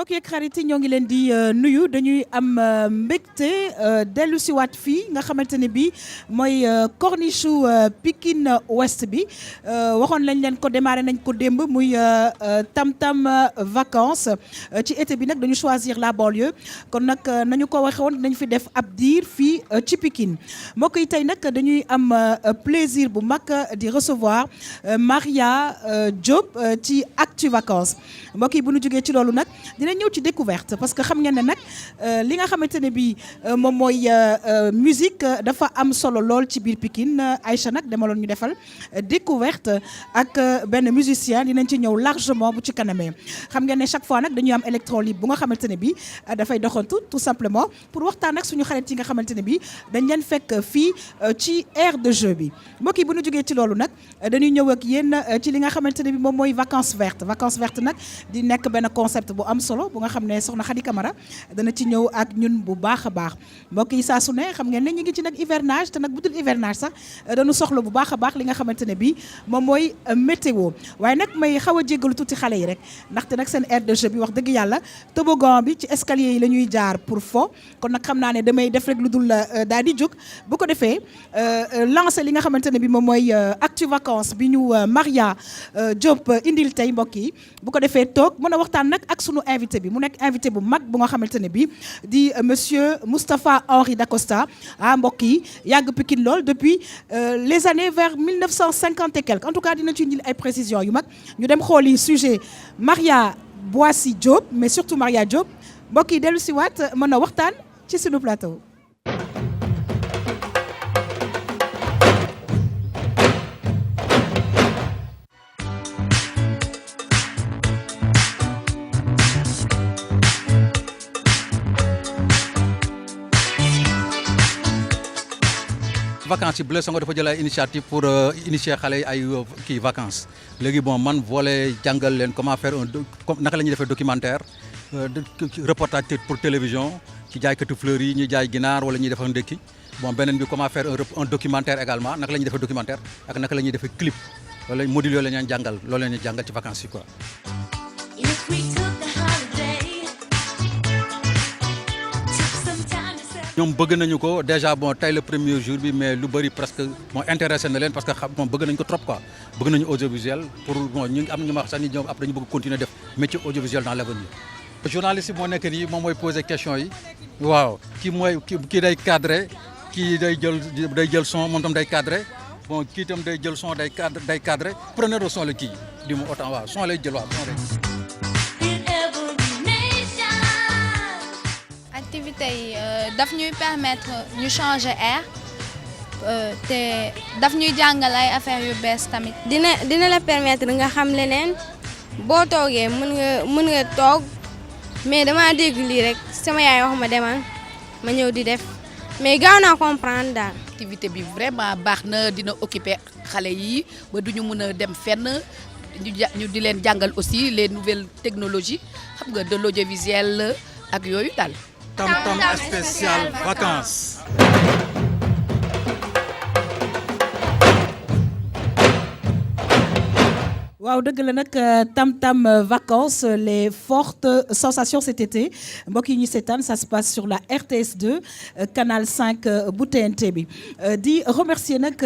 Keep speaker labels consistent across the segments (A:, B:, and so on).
A: mbokk yeeg xarit yi ñoo ngi leen di nuyu dañuy am mbégte dellu si waat fii nga xamante ne bii mooy corniche Pikine Ouest bi waxoon lañ leen ko démarré nañ ko démb muy tam-tam vacances ci été bi nag dañu choisir la banlieue kon nag nañu ko waxee woon dinañ fi def ab diir fii ci Pikine mbokk yi tey nag dañuy am plaisir bu mag di recevoir Maria Diop ci Actu Vacances mbokk yi bu ñu jógee ci loolu nag dina ñëw ci découverte parce que xam ngeen ne nag li nga xamante ne bii moom mooy musique dafa am solo lool ci biir Pikine Aïcha nag demaloon ñu defal découverte ak benn musicien dinañ ci ñëw largement bu ci kanamee xam ngeen ne chaque fois nag dañuy am électron libre bu nga xamante ne bii dafay doxantu tout simplement pour waxtaan ak suñu xarit yi nga xamante ne bii dañ leen fekk fii ci aire de jeu bi mbokk yi bu ñu jógee ci loolu nag dañuy ñëw ak yéen ci li nga xamante ne bii moom mooy vacances vertes nag di nekk benn concept bu am solo bu nga xam ne soxna Khady Camara dana ci ñëw ak ñun bu baax a baax mbokk yi saa su ne xam ngeen ne ñu ngi ci nag hivernage te nag bu dul hivernage sax dañu soxla bu baax a baax li nga xamante ne bii moom mooy météo waaye nag may xaw a jéggalu tuuti xale yi rek ndaxte nag seen aire de jeu bi wax dëgg yàlla toboggan bi ci escalier yi la ñuy jaar pour fo kon nag xam naa ne damay def rek lu dul daal di jóg bu ko defee lancer li nga xamante ne bii moom mooy Actu Vacances bi ñu Maria Diop indil tey mbokk yi bu ko defee toog mën a waxtaan nag ak sunu invité bi mu nekk invité bu mag bu nga xamante ne bii di monsieur Moustapha Henri Dacosta mbokk yi yàgg Pikine lool depuis les années vers 1950 et quelques en tout cas dina ci indil ay précisions yu mag ñu dem xooli sujet Maria Boissy Diop mais surtout Maria Diop mbokk yi dellu si waat mën a waxtaan ci sunu plateau.
B: vacances yi Blaise Senghor dafa jël ay initiative pour initier xale yi ay kii vacances léegi bon man volet jàngal leen comment faire naka la ñuy defee documentaire reportage pour télévision ci jaaykatu fleurs yi ñuy jaay ginaar wala ñuy defar ndékki bon beneen bi comment faire un documentaire également naka la ñuy defee documentaire ak naka la ñuy defee clip wala module yooyu la ñu jàngal loolu la ñuy jàngal ci vacances yi quoi. ñoom bëgg nañu ko déjà bon tey le premier jour bi mais lu bëri presque bon intéressé na leen parce que bon bëgg nañu ko trop quoi bëgg nañu audiovisuel pour bon ñu ngi am ñu ma wax sax ni ñoom après dañu bëgg continuer def métier audiovisuel dans l'avenir. journaliste bi moo nekk nii moom mooy poser question yi waaw kii day cadré kii day jël son moom tam day cadré bon kii tam day jël son day cadré preneur de son la kii di mu autant waaw son lay jël waaw son lay.
C: activité yi daf ñuy permettre ñu changer air te daf ñuy jàngal ay affaires yu bees tamit.
D: dina la permettre nga xam leneen boo toogee mën nga toog mais dama dégg lii rek sama yaay wax ma demal ma ñëw di def mais gaaw naa comprendre daal.
E: activité bi vraiment baax na dina occuper xale yi ba duñu mën a dem fenn ñu di leen jàngal aussi les nouvelles technologies xam nga de l'audiovisuel ak yooyu daal.
B: Tam-tam spécial vacances.
A: waaw dëgg la nag tam-tam vacances les fortes sensations cet été mbokk yi ñu seetaan ça se passe sur la RTS2 canal 5 bu TNT bi di remercier nag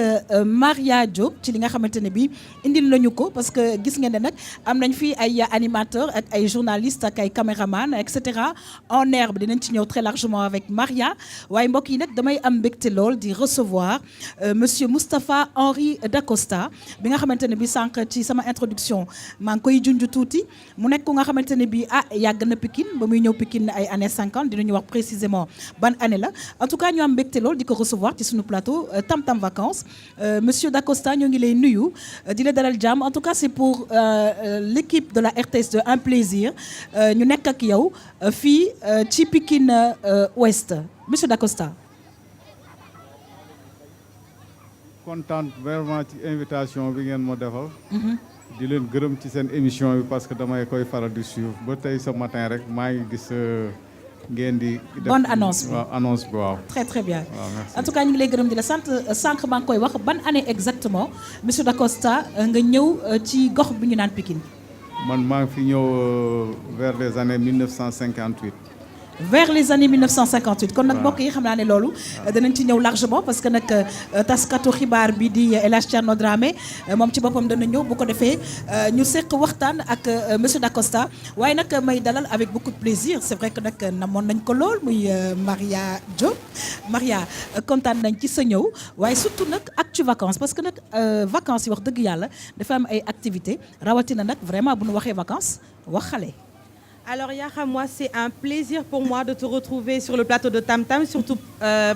A: Maria Diop ci li nga xamante ne bi indil nañu ko parce que gis ngeen ne nag am nañ fi ay animateurs ak ay journalistes ak ay caméramans et cetera en herbe dinañ ci ñëw très largement avec Maria waaye mbokk yi nag damay am mbégte lool di recevoir monsieur Moustapha Henri Dacosta bi nga xamante ne bi sànq ci sama introduction maa ngi koy junj tuuti mu nekk ku nga xamante ne bii yàgg na Pikine ba muy ñëw Pikine ay années 50 dinañu wax précisément ban année la en tout cas ñu am mbégte lool di ko recevoir ci suñu plateau tam-tam vacances monsieur Dacosta ñoo ngi lay nuyu di la dalal jàmm en tout cas c'est pour l'équipe de la RTS2 un plaisir ñu nekk ak yow fii ci Pikine Ouest monsieur Dacosta.
F: kontaan vraiment ci invitation bi ngeen ma defal. di leen gërëm ci seen émission bi parce que damay koy faral di suivre ba tey ce matin rek maa ngi gis ngeen di.
A: bonne annonce bi
F: waaw annonce bi waaw.
A: très très bien
F: waaw merci.
A: en tout cas ñu ngi lay gërëm di la sant sànq maa ngi koy wax ban année exactement monsieur Dacosta nga ñëw ci gox bi ñu naan Pikine.
F: man maa ngi fi ñëw vers les années 1958.
A: vers les années 1958 kon nag mbokk yi xam naa ne loolu danañ ci ñëw largement parce que nag taskatu xibaar bi di El Hadj Thierno Dramé moom ci boppam dana ñëw bu ko defee ñu seq waxtaan ak monsieur Dacosta waaye nag may dalal avec beaucoup de plaisir c'est vrai que nag namoon nañ ko lool muy Maria Diop. Maria kontaan nañ ci sa ñëw waaye surtout nag actu vacances parce que nag vacances yi wax dëgg yàlla dafa am ay activités rawatina nag vraiment bu ñu waxee vacances wax xale.
G: Alors Yakham, moi c'est un plaisir pour moi de te retrouver sur le plateau de Tam Tam, surtout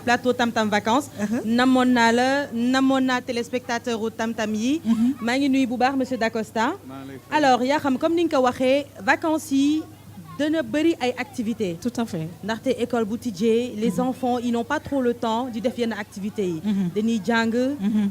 G: plateau Tam Tam Vacances. Namoon naa la namoon naa téléspectateur u Tam Tam yi. maa ngi nuyu bu baax monsieur Dacosta. Alors Yakham, comme ni nga ko waxee vacances yi dana bëri ay activités.
A: Tout à fait.
G: ndaxte école bu tijjee les enfants ils n'ont pas trop le temps di def yenn activités yi. dañuy jàng.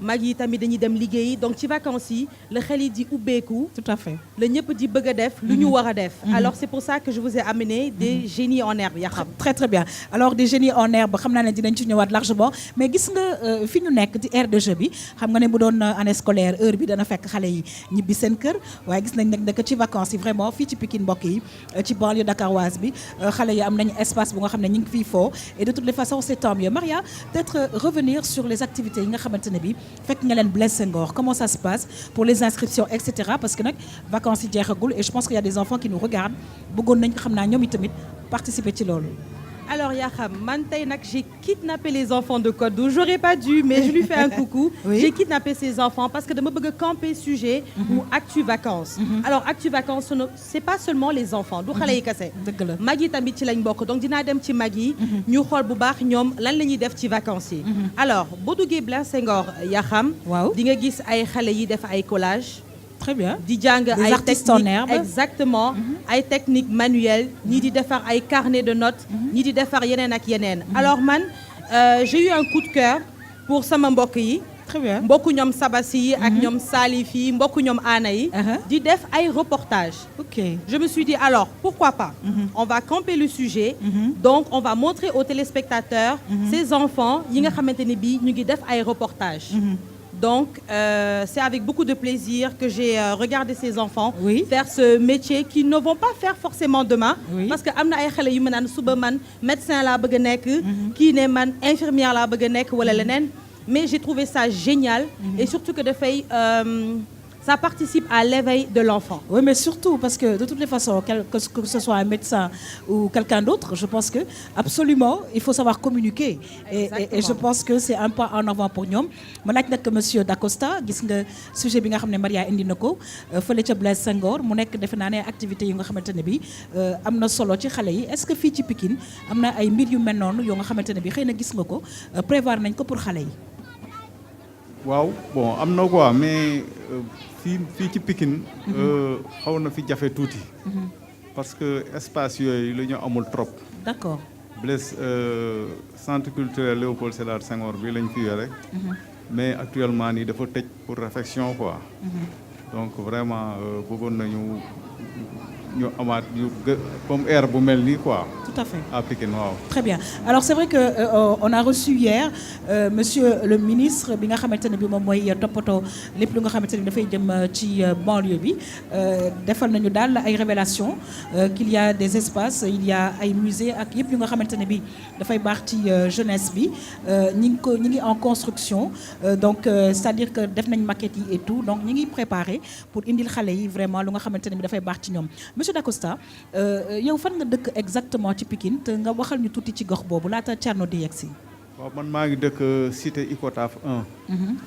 G: mag yi tamit dañuy dem liggéeyi donc ci vacances yi la xel yi di ubbeeku.
A: Tout à fait.
G: la ñëpp di bëgg a def lu ñu war a def. alors c'est pour ça que je vous ai amené des génies en herbe Yakham.
A: Très très bien alors des génies en herbe xam naa ne dinañ ci ñëwaat largement mais gis nga fi ñu nekk di aire de jeu bi xam nga ne bu doon année scolaire heure bi dana fekk xale yi ñibbi seen kër waaye gis nañ nag ci vacances yi vraiment fii ci Pikine mbokk yi ci banlieue dakaroise bi xale yi am nañu espace bu nga xam ne ñu ngi fii foo et de toutes les façons c'est tant mieux. Maria peut-être revenir sur les activités yi nga xamante ne bi fekk nga leen Blaise Senghor comment ça se passe pour les inscriptions et cetera parce que nag vacances yi jeexagul et je pense qu'il y a des enfants qui nous regardent bëggoon nañ xam naa ñoom itamit participer ci loolu.
G: Alors Yakham, man tey nag j'ai kidnappé les enfants de Côte d'Où. J'aurais pas dû mais je lui fais un coucou. Oui. J'ai kidnappé ces enfants parce que dama bëgg a camper sujet ou actu vacances. Alors actu vacances c'est pas seulement les enfants du xale yi kese.
A: dëgg la
G: mag yi tamit ci lañ bokk donc dinaa dem ci mag yi. ñu xool bu baax ñoom lan la ñuy def ci vacances yi. Alors boo duggee Blaise Senghor Yakham.
A: waaw
G: di nga gis ay xale yi def ay collage.
A: Très bien.
G: di jàng ay
A: artistes en herbe.
G: exactement ay techniques manuelles ñii di defar ay carnet de notes ñii di defar yeneen ak yeneen alors man j'ai eu un coup de cœur pour sama mbokk yi
A: Très bien.
G: mbokku ñoom Sabassi yi ak ñoom Salif yi mbokku ñoom Ana yi di def ay reportages.
A: Ok.
G: Je me suis dit alors pourquoi pas on va camper le sujet donc on va montrer aux téléspectateurs ces enfants yi nga xamante ne bii ñu ngi def ay reportages. Donc, c'est avec beaucoup de plaisir que j'ai regardé ces enfants faire ce métier qu'ils ne vont pas faire forcément demain. Parce que am na ay xale yu ma naan suba man médecin laa bëgg a nekk. kii ne man infirmière laa bëgg a nekk wala leneen. Mais j'ai trouvé ça génial. Et surtout que dafay ça participe à l'éveil de l'enfant.
A: Oui, mais surtout parce que de toutes les façons, que ce soit un médecin ou quelqu'un d'autre, je pense que absolument, il faut savoir communiquer. Et je pense que c'est un pas en avant pour ñoom. ma laaj nag monsieur Dacosta gis nga sujet bi nga xam ne Maria indi na ko fële ca Blaise Senghor mu nekk defe naa ne activités yu nga xamante ne bi am na solo ci xale yi est-ce que fii ci Pikine am na ay mbir yu mel noonu yoo nga xamante ne bi xëy na gis nga ko prévoir nañ ko pour xale yi.
F: waaw bon am na quoi mais fii ci Pikine xaw na fi jafe tuuti parce que espace yooyu la ñu amul trop.
A: D'accord.
F: Blaise centre culturel Léopold Sédar Senghor bi lañ fi yore mais actuellement nii dafa tëj pour réfection quoi donc vraiment bëggoon nañu ñu amaat yu comme air bu mel nii quoi.
A: Tout à fait.
F: À Pikine waaw.
A: Très bien alors c'est vrai que on a reçu hier monsieur le ministre bi nga xamante ne bi moom mooy toppatoo lépp lu nga xamante ne dafay jëm ci banlieue bi defal nañu daal ay révélations qu'il y a des espaces il y a ay musées ak yëpp yu nga xamante ne bi dafay baax ci jeunesse bi ñi ngi en construction donc c'est-à-dire que def nañ maquette yi et tout donc ñi ngi préparé pour indil xale yi vraiment lu nga xamante ne bi dafay baax ci ñoom monsieur Dacosta yow fan nga dëkk exactement ci Pikine te nga waxal ñu tuuti ci gox boobu laata Thierno di yegsi.
F: waaw man maa ngi dëkk cité Icotaf 1.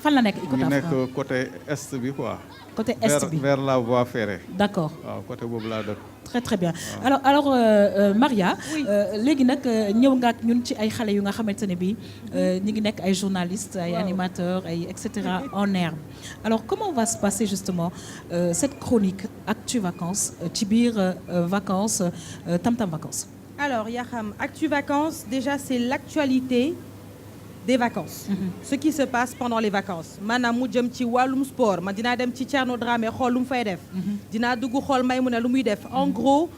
A: fan la nekk Icotaf 1
F: mu nekk côté est bi quoi.
A: côté est bi
F: vers la voie ferrée.
A: D'accord.
F: waaw côté boobu laa dëkk.
A: Très très bien alors Maria. léegi nag ñëw nga ak ñun ci ay xale yu nga xamante ne bi ñi ngi nekk ay journalistes ay animateurs ay et cetera en herbe alors comment va se passer justement cette chronique Actu Vacances ci biir vacances Tam Tam Vacances.
G: Alors Yakham, Actu Vacances déjà c'est l'actualité des vacances. Ce qui se passe pendant les vacances maanaam mu jëm ci wàllum sport man dinaa dem ci Thierno Dramé xool lu mu fay def dinaa dugg xool Maïmouna lu muy def en gros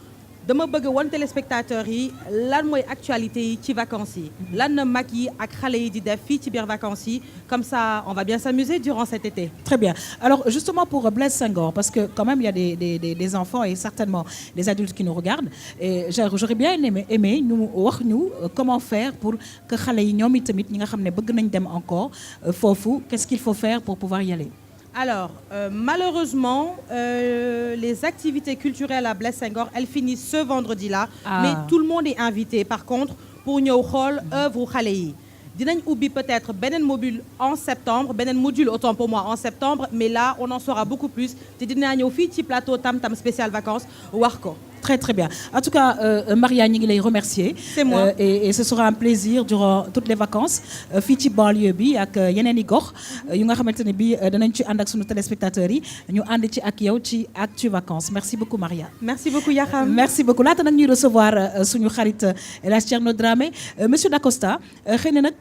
G: dama bëgg won téléspectateurs yi lan mooy actualité yi ci vacances yi lan na mag yi ak xale yi di def fii ci biir vacances yi comme ça on va bien s'amuser durant cet été.
A: Très bien. Alors justement pour Blaise Senghor, parce que quand même il y a des enfants et certainement des adultes qui nous regardent, et j'aurais bien aimé ñu wax ñu comment faire pour que xale yi ñoom itamit ñi nga xam ne bëgg nañ dem encore foofu, qu'est-ce qu'il faut faire pour pouvoir y aller?
G: Alors, malheureusement, les activités culturelles à Blaise Senghor, elles finissent ce vendredi-là. Mais tout le monde est invité, par contre, pour ñëw xool œuvre xale yi. Dinañ ubbi peut-être beneen module en septembre, beneen module autant pour moi en septembre, mais là, on en saura beaucoup plus. te dinaa ñëw fii ci plateau Tam Tam spécial vacances wax ko.
A: Très très bien. En tout cas, Maria ñi ngi lay remercier.
G: C'est moi.
A: Et ce sera un plaisir durant toutes les vacances fii ci banlieue bi ak yeneen i gox yu nga xamante ne bi danañ ci ànd ak sunu téléspectateurs yi ñu ànd ci ak yow ci Actu Vacances. Merci beaucoup Maria.
G: Merci beaucoup Yaxam.
A: Merci beaucoup. Laata nag ñuy recevoir suñu xarit El Hadj Thierno Dramé monsieur Dacosta xëy na nag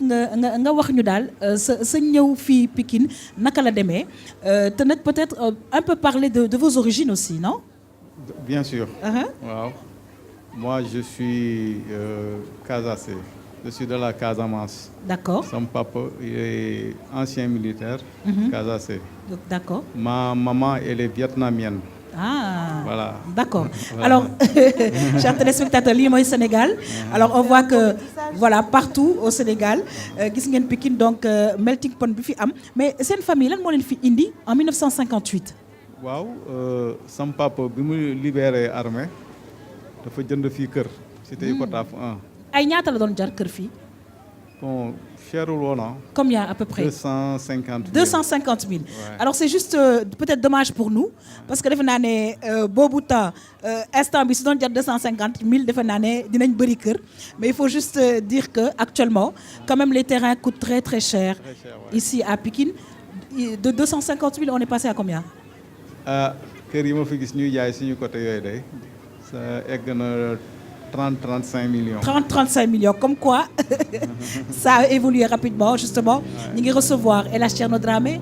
A: nga wax ñu daal sa ñëw fii Pikine naka la demee te nag peut-être un peu parler de vos origines aussi, non?
F: Bien sûr. Wow. Moi, je suis Casacé. Je suis de la Casamance.
A: D'accord.
F: Son papa est ancien militaire, Casacé.
A: D'accord.
F: Ma maman, elle est vietnamienne.
A: Ah,
F: voilà.
A: D'accord.
F: Voilà.
A: Alors, chers téléspectateurs, lii mooy Sénégal. Alors, on voit que, voilà, partout au Sénégal, gis ngeen Pikine donc melting pot bi fi am. Mais seen famille lan moo leen fi indi en 1958?
F: waaw sam papa bi mu libéré armée dafa jënd fii kër cité Icotaf 1.
A: ay ñaata la doon jar kër fii?
F: Bon cherul woon ah.
A: Combien à peu près?
F: 250 000.
A: 250 000.
F: Ouais.
A: Alors c'est juste peut-être dommage pour nous parce que defe naa ne boobu temps instant bi su doon jar 250 000 defe naa ne dinañ bëri kër mais il faut juste dire que actuellement quand même les terrains coûtent très très cher.
F: Très cher, ouais.
A: Ici à Pikine de 250 000 on est passé à combien?
F: Kër yi ma fi gis ñuy jaay suñu côté yooyu day sa egg na 30-35 millions.
A: 30-35 millions, comme quoi ça a évolué rapidement justement. Ñu ngi recevoir El Hadj Thierno Dramé.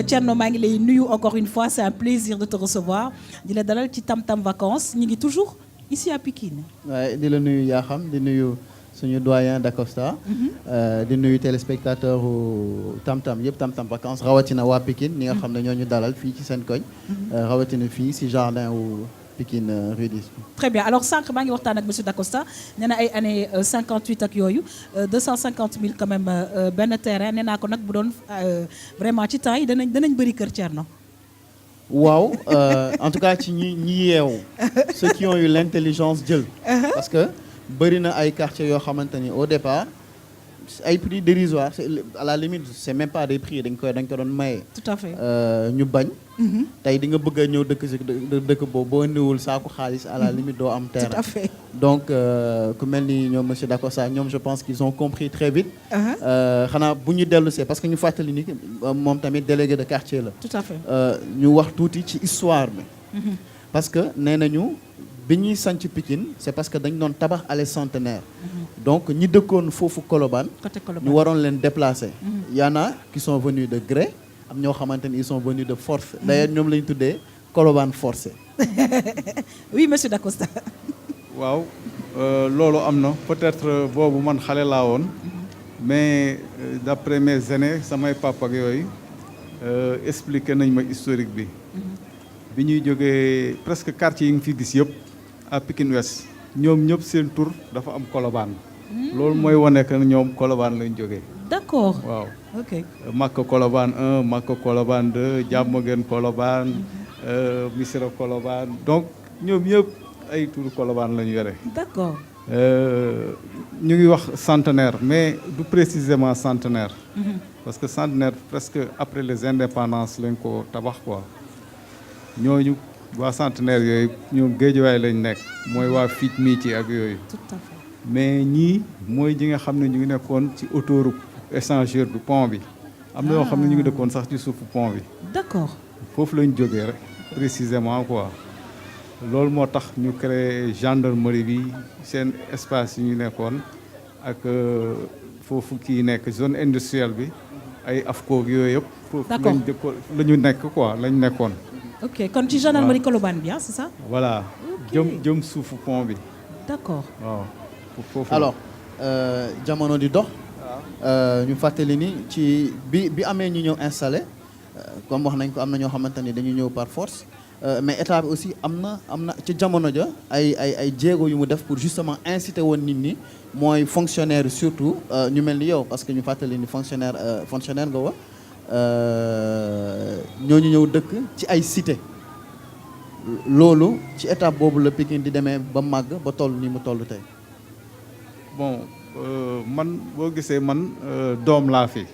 A: Thierno maa ngi lay nuyu encore une fois, c'est un plaisir de te recevoir. Di la dalal ci Tam Tam Vacances. Ñu ngi toujours ici à Pikine.
H: waaye di la nuyu yaa xam di nuyu suñu doyen Dacosta. di nuyu téléspectateur Tam Tam yëpp Tam Tam Vacances rawatina waa Pikine ñi nga xam ne ñoo ñu dalal fii ci seen koñ. rawatina fii si jardin wu Pikine rue 10.
A: Très bien. Alors sànq maa ngi waxtaan ak monsieur Dacosta nee na ay années 58 ak yooyu 250 000 quand même benn terrain nee naa ko nag bu doon vraiment ci temps yi danañ bëri kër Thierno.
H: waaw en tout cas ci ñi yeewu ceux qui ont eu l'intelligence jël. parce que bëri na ay quartiers yoo xamante ni au départ ay prix dérisoires à la limite c'est même pas des prix dañ ko doon maye.
A: Tout à fait.
H: ñu bañ. tey di nga bëgg a ñëw dëkk si dëkk boobu boo indiwul saako xaalis à la limite doo am terrain.
A: Tout à fait.
H: donc ku mel ni ñoom monsieur Dacosta ñoom je pense qu'ils ont compris très vite. xanaa bu ñu dellu see parce que ñu fàttali ni moom tamit délégué de quartier la.
A: Tout à fait.
H: ñu wax tuuti ci histoire bi. parce que nee nañu bi ñuy sanc Pikine c'est parce que dañ doon tabax allée Centenaire. donc ñi dëkkoon foofu Colobane.
A: Côté Colobane.
H: ñu waroon leen déplacer. y en a qui sont venus de gré. am ñoo xamante ni ils sont venus de force. d'ailleurs ñoom la ñu tuddee Colobane forcé.
A: Oui monsieur Dacosta.
F: waaw loolu am na peut-être boobu man xale laa woon mais d'après mes aînés samay papa ak yooyu expliqué nañ ma historique bi. bi ñuy jógee presque quartier yi nga fi gis yëpp à Pikine Ouest ñoom ñëpp seen tur dafa am Colobane. loolu mooy wane que ñoom Colobane lañ jógee.
A: D'accord.
F: waaw.
A: Ok.
F: Makka Colobane 1 Makka Colobane 2 Diamaguène Colobane Missirah Colobane donc ñoom ñëpp ay turu Colobane la ñu yore.
A: D'accord.
F: ñu ngi wax centenaire mais du précisément centenaire. parce que centenaire presque après les indépendances lañ ko tabax quoi. ñooñu waa centenaire yooyu ñoom Géejawaay lañ nekk mooy waa Fic mii ci ak yooyu.
A: Tout à fait.
F: mais ñii mooy ñi nga xam ne ñu ngi nekkoon ci autoroute échangeur bi pont bi. am na yoo xam ne ñu ngi dëkkoon sax ci suufu pont bi.
A: D'accord.
F: foofu lañ jógee rek précisément quoi. loolu moo tax ñu créé gendarmerie bi seen espace yi ñu nekkoon ak foofu kii nekk zone industrielle bi ay AFCO yooyu yëpp. foofu lañ dëkkoon la ñu nekk quoi lañ nekkoon.
A: ok kon ci gendarmerie Colobane bi c'est ça.
F: voilà jëm suufu pont bi.
A: d'accord.
F: waaw foofu.
H: alors jamono di dox. ñu fàttali ni ci bi amee ñu ñëw installé comme wax nañ ko am na ñoo xamante ni dañu ñëw par force mais état bi aussi am na ci jamono ja ay jéego yu mu def pour justement inciter woon nit ñi mooy fonctionnaire surtout ñu mel ni yow parce que ñu fàttali ni fonctionnaire nga wa ñooñu ñëw dëkk ci ay cité loolu ci étape boobu la Pikine di demee ba màgg ba toll ni mu toll tey.
F: bon man boo gisee man doom laa fi.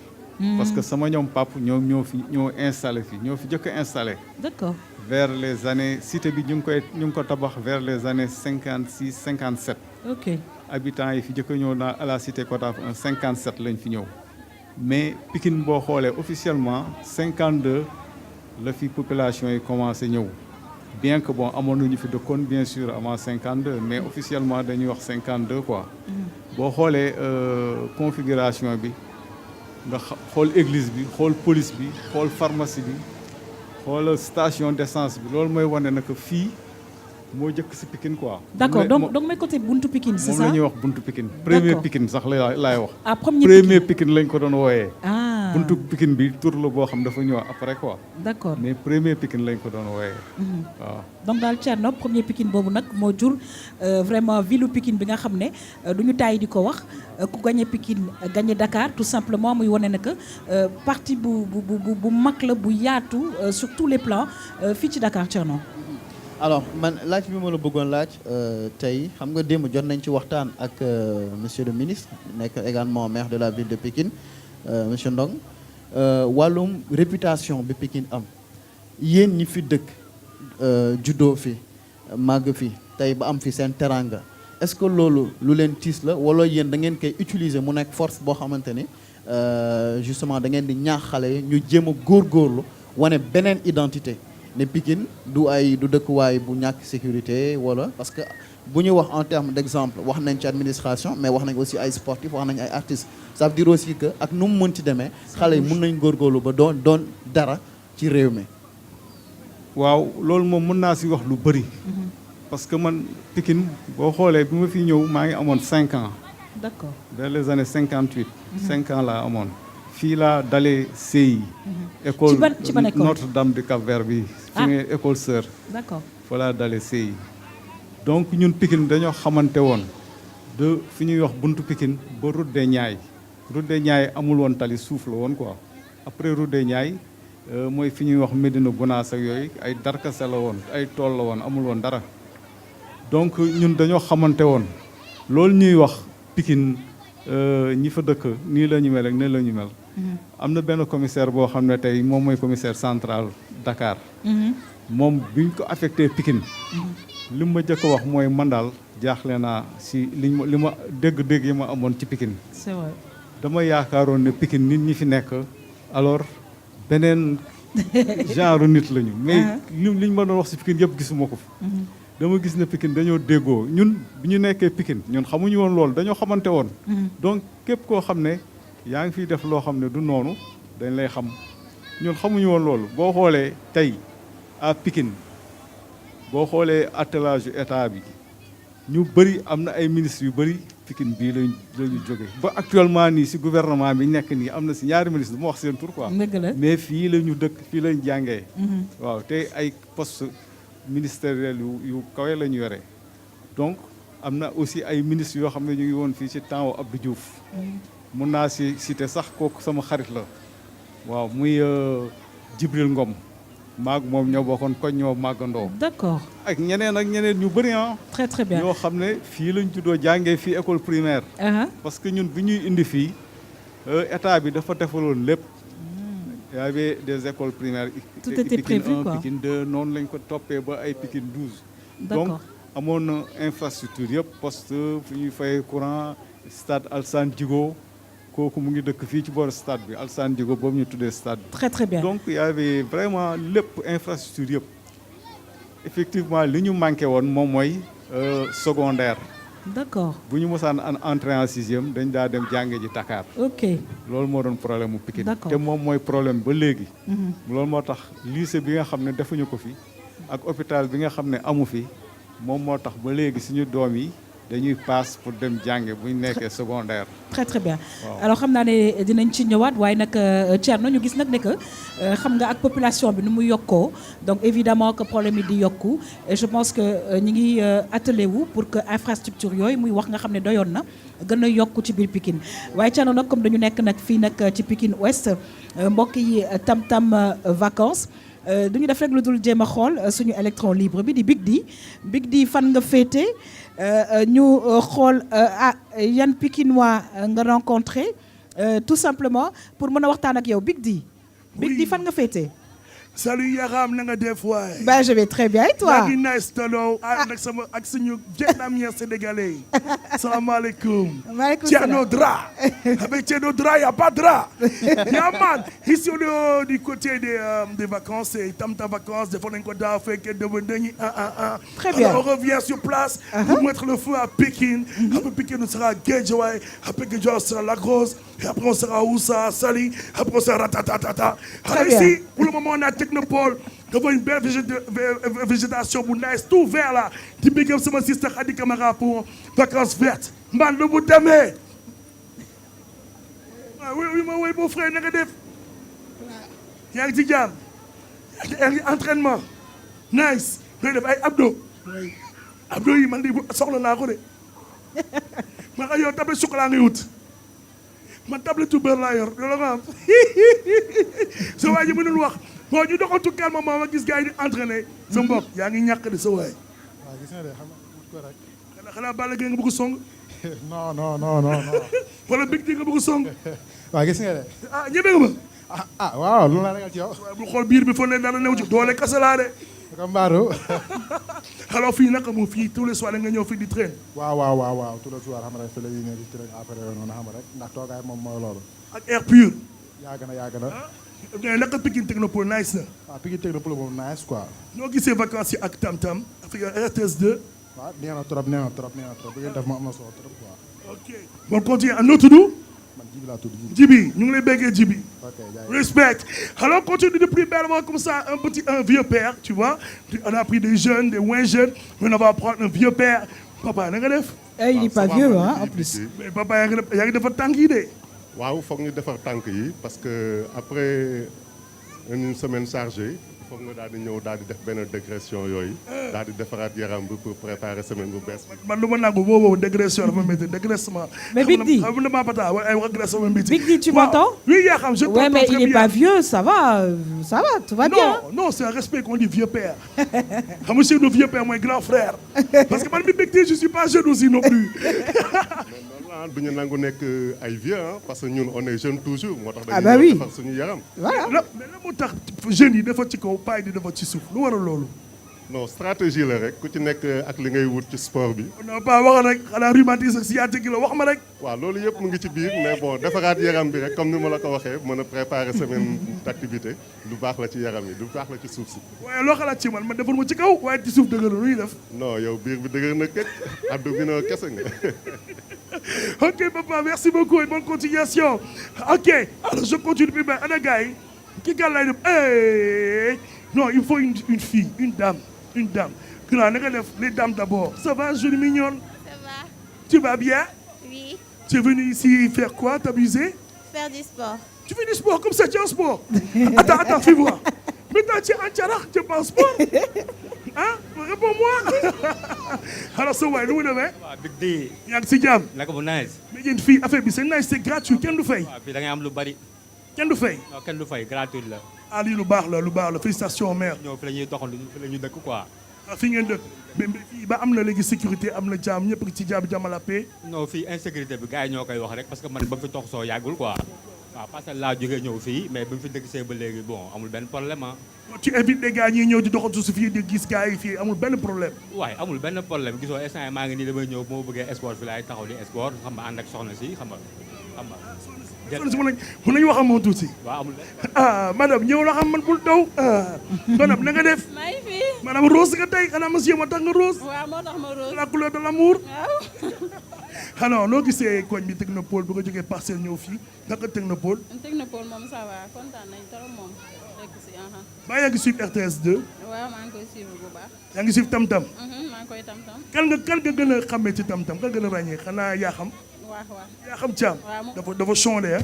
F: parce que sama ñoom pap ñoom ñoo installé fi ñoo fi jëkk a installé.
A: d'accord.
F: vers les années cité bi ñu ngi ko tabax vers les années 56 57.
A: ok
F: habitants yi fi jëkk a ñëw à la cité Kotaf 57 lañ fi ñëw. mais Pikine boo xoolee officiellement 52 la fi population yi commencé ñëw bien que bon amoon nañu fi dëkkoon bien sûr avant 52 mais officiellement dañuy wax 52 quoi. boo xoolee configuration bi nga xool église bi xool police bi xool pharmacie bi xool station d'essence bi loolu mooy wane na que fii moo jëkk si Pikine quoi.
A: d'accord donc mooy côté buntu Pikine c'est ça.
F: moom la ñuy wax buntu Pikine. premier Pikine sax laay wax.
A: ah premier
F: Pikine lañ ko doon wooyee.
A: ah
F: buntu Pikine bi tur la boo xam dafa ñëw après quoi.
A: d'accord
F: mais premier Pikine lañ ko doon wooyee. waaw
A: donc daal Thierno premier Pikine boobu nag moo jur vraiment ville Pikine bi nga xam ne du ñu tàyyi di ko wax ku gagné Pikine gagné Dakar tout simplement muy wane ne que parti bu mag la bu yaatu sur tous les plans fii ci Dakar Thierno.
H: alors man laaj bi ma la bëggoon laaj tey xam nga démb jot nañ ci waxtaan ak monsieur le ministre nekk également maire de la ville de Pikine monsieur Ndong wàllum réputation bi Pikine am yéen ñi fi dëkk juddoo fi màgg fi tey ba am fi seen teranga est-ce que loolu lu leen tiis la wala yéen da ngeen koy utiliser mu nekk force boo xamante ni justement da ngeen di ñaax xale yi ñu jéem a góorgóorlu wane beneen identité ne Pikine du dëkkuwaay bu ñàkk sécurité wala parce que bu ñu wax en termes d'exemple wax nañ ci administration mais wax nañ aussi ay sportifs wax nañ ay artistes ça veut dire aussi que ak nu mu mënti demee xale yi mun nañ góorgóorlu ba doon dara ci réew mi.
F: waaw loolu moom mën naa si wax lu bëri. parce que man Pikine boo xoolee bi ma fi ñëw maa ngi amoon 5 ans.
A: d'accord
F: vers les années 58. 5 ans laa amoon. fii laa dalee CI. école Notre-Dame du Cap-Vert bi. fi nga école sœur.
A: d'accord
F: fa laa dalee CI. donc ñun Pikine dañoo xamante woon de fi ñuy wax buntu Pikine ba route des Niayes. route des Niayes amul woon tali suuf la woon quoi après route des Niayes mooy fi ñuy wax Médina Gounass ak yooyu ay darkase la woon ay tool la woon amul woon dara. donc ñun dañoo xamante woon loolu ñuy wax Pikine ñi fa dëkk nii la ñu mel ak nii la ñu mel. am na benn commissaire boo xam ne tey moom mooy commissaire central Dakar. moom biñ ko affecté Pikine. li ma jëkk wax mooy man daal jaaxle naa si li ma dégg-dégg yi ma amoon ci Pikine.
A: c'est vrai.
F: dama yaakaaroon ne Pikine nit ñi fi nekk alors beneen genre nit lañu. mais liñ ma doon wax si Pikine yëpp gisuma ko fi. dama gis ne Pikine dañoo déggoo ñun bi ñu nekkee Pikine ñun xamuñu woon loolu dañoo xamante woon. donc képp koo xam ne yaa ngi fiy def loo xam ne du noonu dañ lay xam ñun xamuñu woon loolu boo xoolee tey à Pikine boo xoolee attelage état bi ñu bëri am na ay ministres yu bëri Pikine bii lañu jóge ba actuellement nii si gouvernement bi nekk nii am na si ñaari ministre du ma wax seen tur quoi. mais fii la ñu dëkk fii lañ jàngee. waaw te ay poste ministériel yu kawe la ñu yore donc am na aussi ay ministres yoo xam ne ñu ngi woon fii ci temps Abdou Diouf. mun naa si citer sax kooku sama xarit la waaw muy Djibril Ngom maag moom ñoo bokkoon koñ ñoo màggandoo.
A: d'accord
F: ak ñeneen ñu bëri
A: très très bien
F: ñoo xam ne fii lañ juddoo jàngee fii école primaire. parce que ñun bi ñuy indi fii état bi dafa defaloon lépp. il y avait des écoles primaires.
A: tout était prévu quoi
F: Pikine 2 noonu lañ ko toppee ba ay Pikine 12. donc amoon na infrastructure yëpp poste fu ñuy fay courant stade Alassane Djigo kooku mu ngi dëkk fii ci boor stade bi Alassane Djigo boobu ñu tuddee stade bi.
A: très très bien
F: donc il y avait vraiment lépp infrastructure yëpp effectivement li ñu manqué woon moom mooy secondaire.
A: d'accord
F: bu ñu mosaan entrée en sixième dañ daa dem jànge ji Dakar.
A: ok
F: loolu moo doon problème mu Pikine.
A: D'accord.
F: te moom mooy problème ba léegi. loolu moo tax lycée bi nga xam ne defuñu ko fi ak hôpital bi nga xam ne amu fi moom moo tax ba léegi suñu doom yi dañuy passe pour dem jànge bu ñu nekkee secondaire.
A: très très bien
F: Waaw.
A: alors xam naa ne dinañ ci ñëwaat waaye nag Thierno ñu gis nag ne que xam nga ak population bi nu mu yokkoo donc évidemment que problème yi di yokku et je pense que ñi ngi attelé wu pour que infrastructure yooyu muy wax nga xam ne doyoon na gën a yokku ci biir Pikine waaye Thierno nag comme dañu nekk nag fii nag ci Pikine Ouest mbokk yi tam-tam vacances du ñu def rek lu dul jéem a xool suñu électron libre bi di Big D fan nga féete ñu xool yan Pikinois nga rencontré tout simplement pour mën a waxtaan ak yow Big D fan nga féete.
I: Salut Yaram, na nga def waay.
A: Bah je vais très bien et toi.
I: yaa ngi nice tolo ak sama ak suñu vietnamien sénégalais. Salaamaaleykum.
A: Maaleykum
I: Thierno
A: salaam.
I: Dra. Avec Thierno Dra, y a pas de drap. Yeah man, ici on est du côté des vacances et tam-tam vacances, des fois on a un fait que devenir
A: Très bien.
I: Alors on revient sur place pour mettre le feu à Pékin. Après Pékin on sera à Guédiawaye, après Guédiawaye on sera à La Grosse, et après on sera où ça, à Saly, après on sera à Ratatatata.
A: Très
I: Alors
A: bien.
I: ici, pour le moment on a Technopole. Nous avons une belle végétation pour nice, tout vert là. Tu big up sama sister Khady Camara pour vacances vertes. Man, le bout d'amé. Oui, mon frère, n'a def. Yaa ngi ci jàmm. Yaa ngi entraînement. Nice. Ngay def ay abdo. Abdo yi man di soxla naa ko de. Man yow table chocolat ngay wut. Man table tu beurre laa yor. Loolu nga am. Sa waa ji mënul wax. Bon ñu doxantu calmement ma gis gars yi di entraîné. Sa mbokk yaa ngi ñàkk de sa waay.
J: waaw gis nga de xam nga wut ko rek.
I: Xanaa Balla Gaye nga bëgg song.
J: non.
I: Wala Big D nga bëgg song.
J: waaw gis nga de.
I: Ah ñebe nga ma.
J: waaw lu la ragal ci yow.
I: waaw bu xool biir bi foo ne dara new ci doole kese laa de.
J: comme Mbadou.
I: alors fii naka moom fii tous les soirs nga ñëw fii di train.
J: waaw tout le soir xam nga rek fi la ñuy ne di train après noonu xam nga rek ndax toogaay moom mooy loolu.
I: ak air pur.
J: yàgg na.
I: mais naka Pikine Technopole nice na.
J: waaw Pikine Technopole moom nice quoi.
I: noo gisee vacances yi ak tam-tam avec RTS 2.
J: waaw nee na trop. bu ngeen def ma am na solo trop quoi.
I: ok bon continue noo tudd.
J: man Jibi laa tudd
I: Jibi ñu ngi lay béggee Jibi.
J: ok jaay.
I: Respect. Alors continue de plus bellement comme ça un vieux père tu vois. On a pris des jeunes des moins jeunes mais on va prendre un vieux père. Papa na nga def.
A: il n'est pas vieux hein en plus.
I: mais papa yaa ngi defar tànk yi de.
K: waaw foog ñu defar tànk yi parce que après une semaine chargée foog nga daal di ñëw daal di def benn dégression yooyu daal di defaraat yaram bi pour préparer semaine bu bees.
I: man lu ma nangu boobu dégression dafa métti dégraissement.
A: Mais Big D.
I: xam na maa pata ay régression ma métti.
A: Big D tu m'entends.
I: Oui yaa xam je t'entends
A: Ouais mais
I: très
A: il n'est
I: bien.
A: pas vieux ça va tout va bien.
I: Non c'est un respect qu'on dit vieux père. xam nga chez nous vieux père mooy grand frère. parce que man mi Big D je suis pas jeune aussi non plus.
K: du ñu nangu nekk ay vieux parce que ñun on est jeune toujours moo tax
A: Ah
K: dañuy
A: bah
K: ñëw
A: oui.
K: defar suñu yaram.
A: Voilà.
I: mais la moo tax jeunes yi dafa ci kaw paa yi di dafa ci suuf lu waral loolu.
K: non stratégie la rek ku ci nekk ak li ngay wut ci sport bi.
I: non pas waxal rek xanaa rhumatisme sciatique la wax ma rek.
K: waaw loolu yëpp mu ngi ci biir mais bon defaraat yaram bi rek comme ni ma la ko waxee mën a préparer semaine d'activité lu baax la ci yaram yi lu baax la ci suuf si.
I: waaye loo xalaat ci man defal ma ci kaw waaye ci suuf dëgër lu ñuy def.
K: non yow biir bi dëgër na këj abdu bi noo kese nga.
I: Ok papa merci beaucoup et bonne continuation. Ok alors je continue plus bas ana gars yi ki gàll lay def non il faut une fille une dame grand na nga def les dames d'abord ça va jolie mignonne.
D: Ça va?
I: Tu vas bien?
D: Oui.
I: Tu es venu ici faire quoi? T'amuser?
D: Faire du sport.
I: Tu fais du sport comme ça tu es en sport. Attends fais voir. Maintenant tu es en carax tu es pas en sport. Hein? Réponds-moi. alors sa waay lu mu demee.
L: waaw Big D.
I: yaa ngi si jàmm.
L: naka bu nice.
I: mais yéen fii affaire bi c'est nice c'est gratuit kenn du fay.
L: waaw fii da ngay am lu bari.
I: kenn du fay.
L: non kenn du fay gratuit la.
I: ah lii lu baax la félicitations maire.
L: ñëw fi la ñuy doxandu fi la ñuy dëkk quoi.
I: ah fi ngeen dëkk mais fii ba am na léegi sécurité am na jàmm ñëpp ci jàmm la paix.
L: non fii insécurité bi gars yi ñoo koy wax rek parce que man ba mu fi tox soo yàggul quoi. waaw parce que laa jógee ñëw fii mais ba mu fi dëkk see ba léegi bon amul benn problème ah.
I: tu invites les gars ñi ñëw di doxantu si fii di gis gars yi fii amul benn problème.
L: waaye amul benn problème gisoo instant yi maa ngi nii damay ñëw moo bëggee sport fi laay taxaw di sport xam nga ànd ak soxna si xam nga.
I: soxna si mën nañu wax ak moom tuuti.
L: waaw amul
I: ah madame ñëw la xam man bul daw. madame na nga def.
D: maa ngi fi.
I: madame Rose nga tey xanaa monsieur moo tax nga Rose.
M: waaw moo tax ma Rose.
I: la couleur de l'amour.
M: waaw.
I: alors noo gisee koñ bi Technopole bu nga jógee Parcelles ñëw fii naka Technopole.
M: Technopole moom ça va kontaan nañ trop moom. rek si
I: maa yaa ngi suivre RTS 2.
M: waaw maa ngi koy suivre bu baax.
I: yaa ngi suivre Tam-Tam.
M: maa ngi koy Tam-Tam.
I: kan nga gën a xàmmee ci Tam-Tam kan gën a ràññee xanaa yaa xam.
M: waaw.
I: yaa xam Thiam.
M: waaw
I: dafa chondé ah.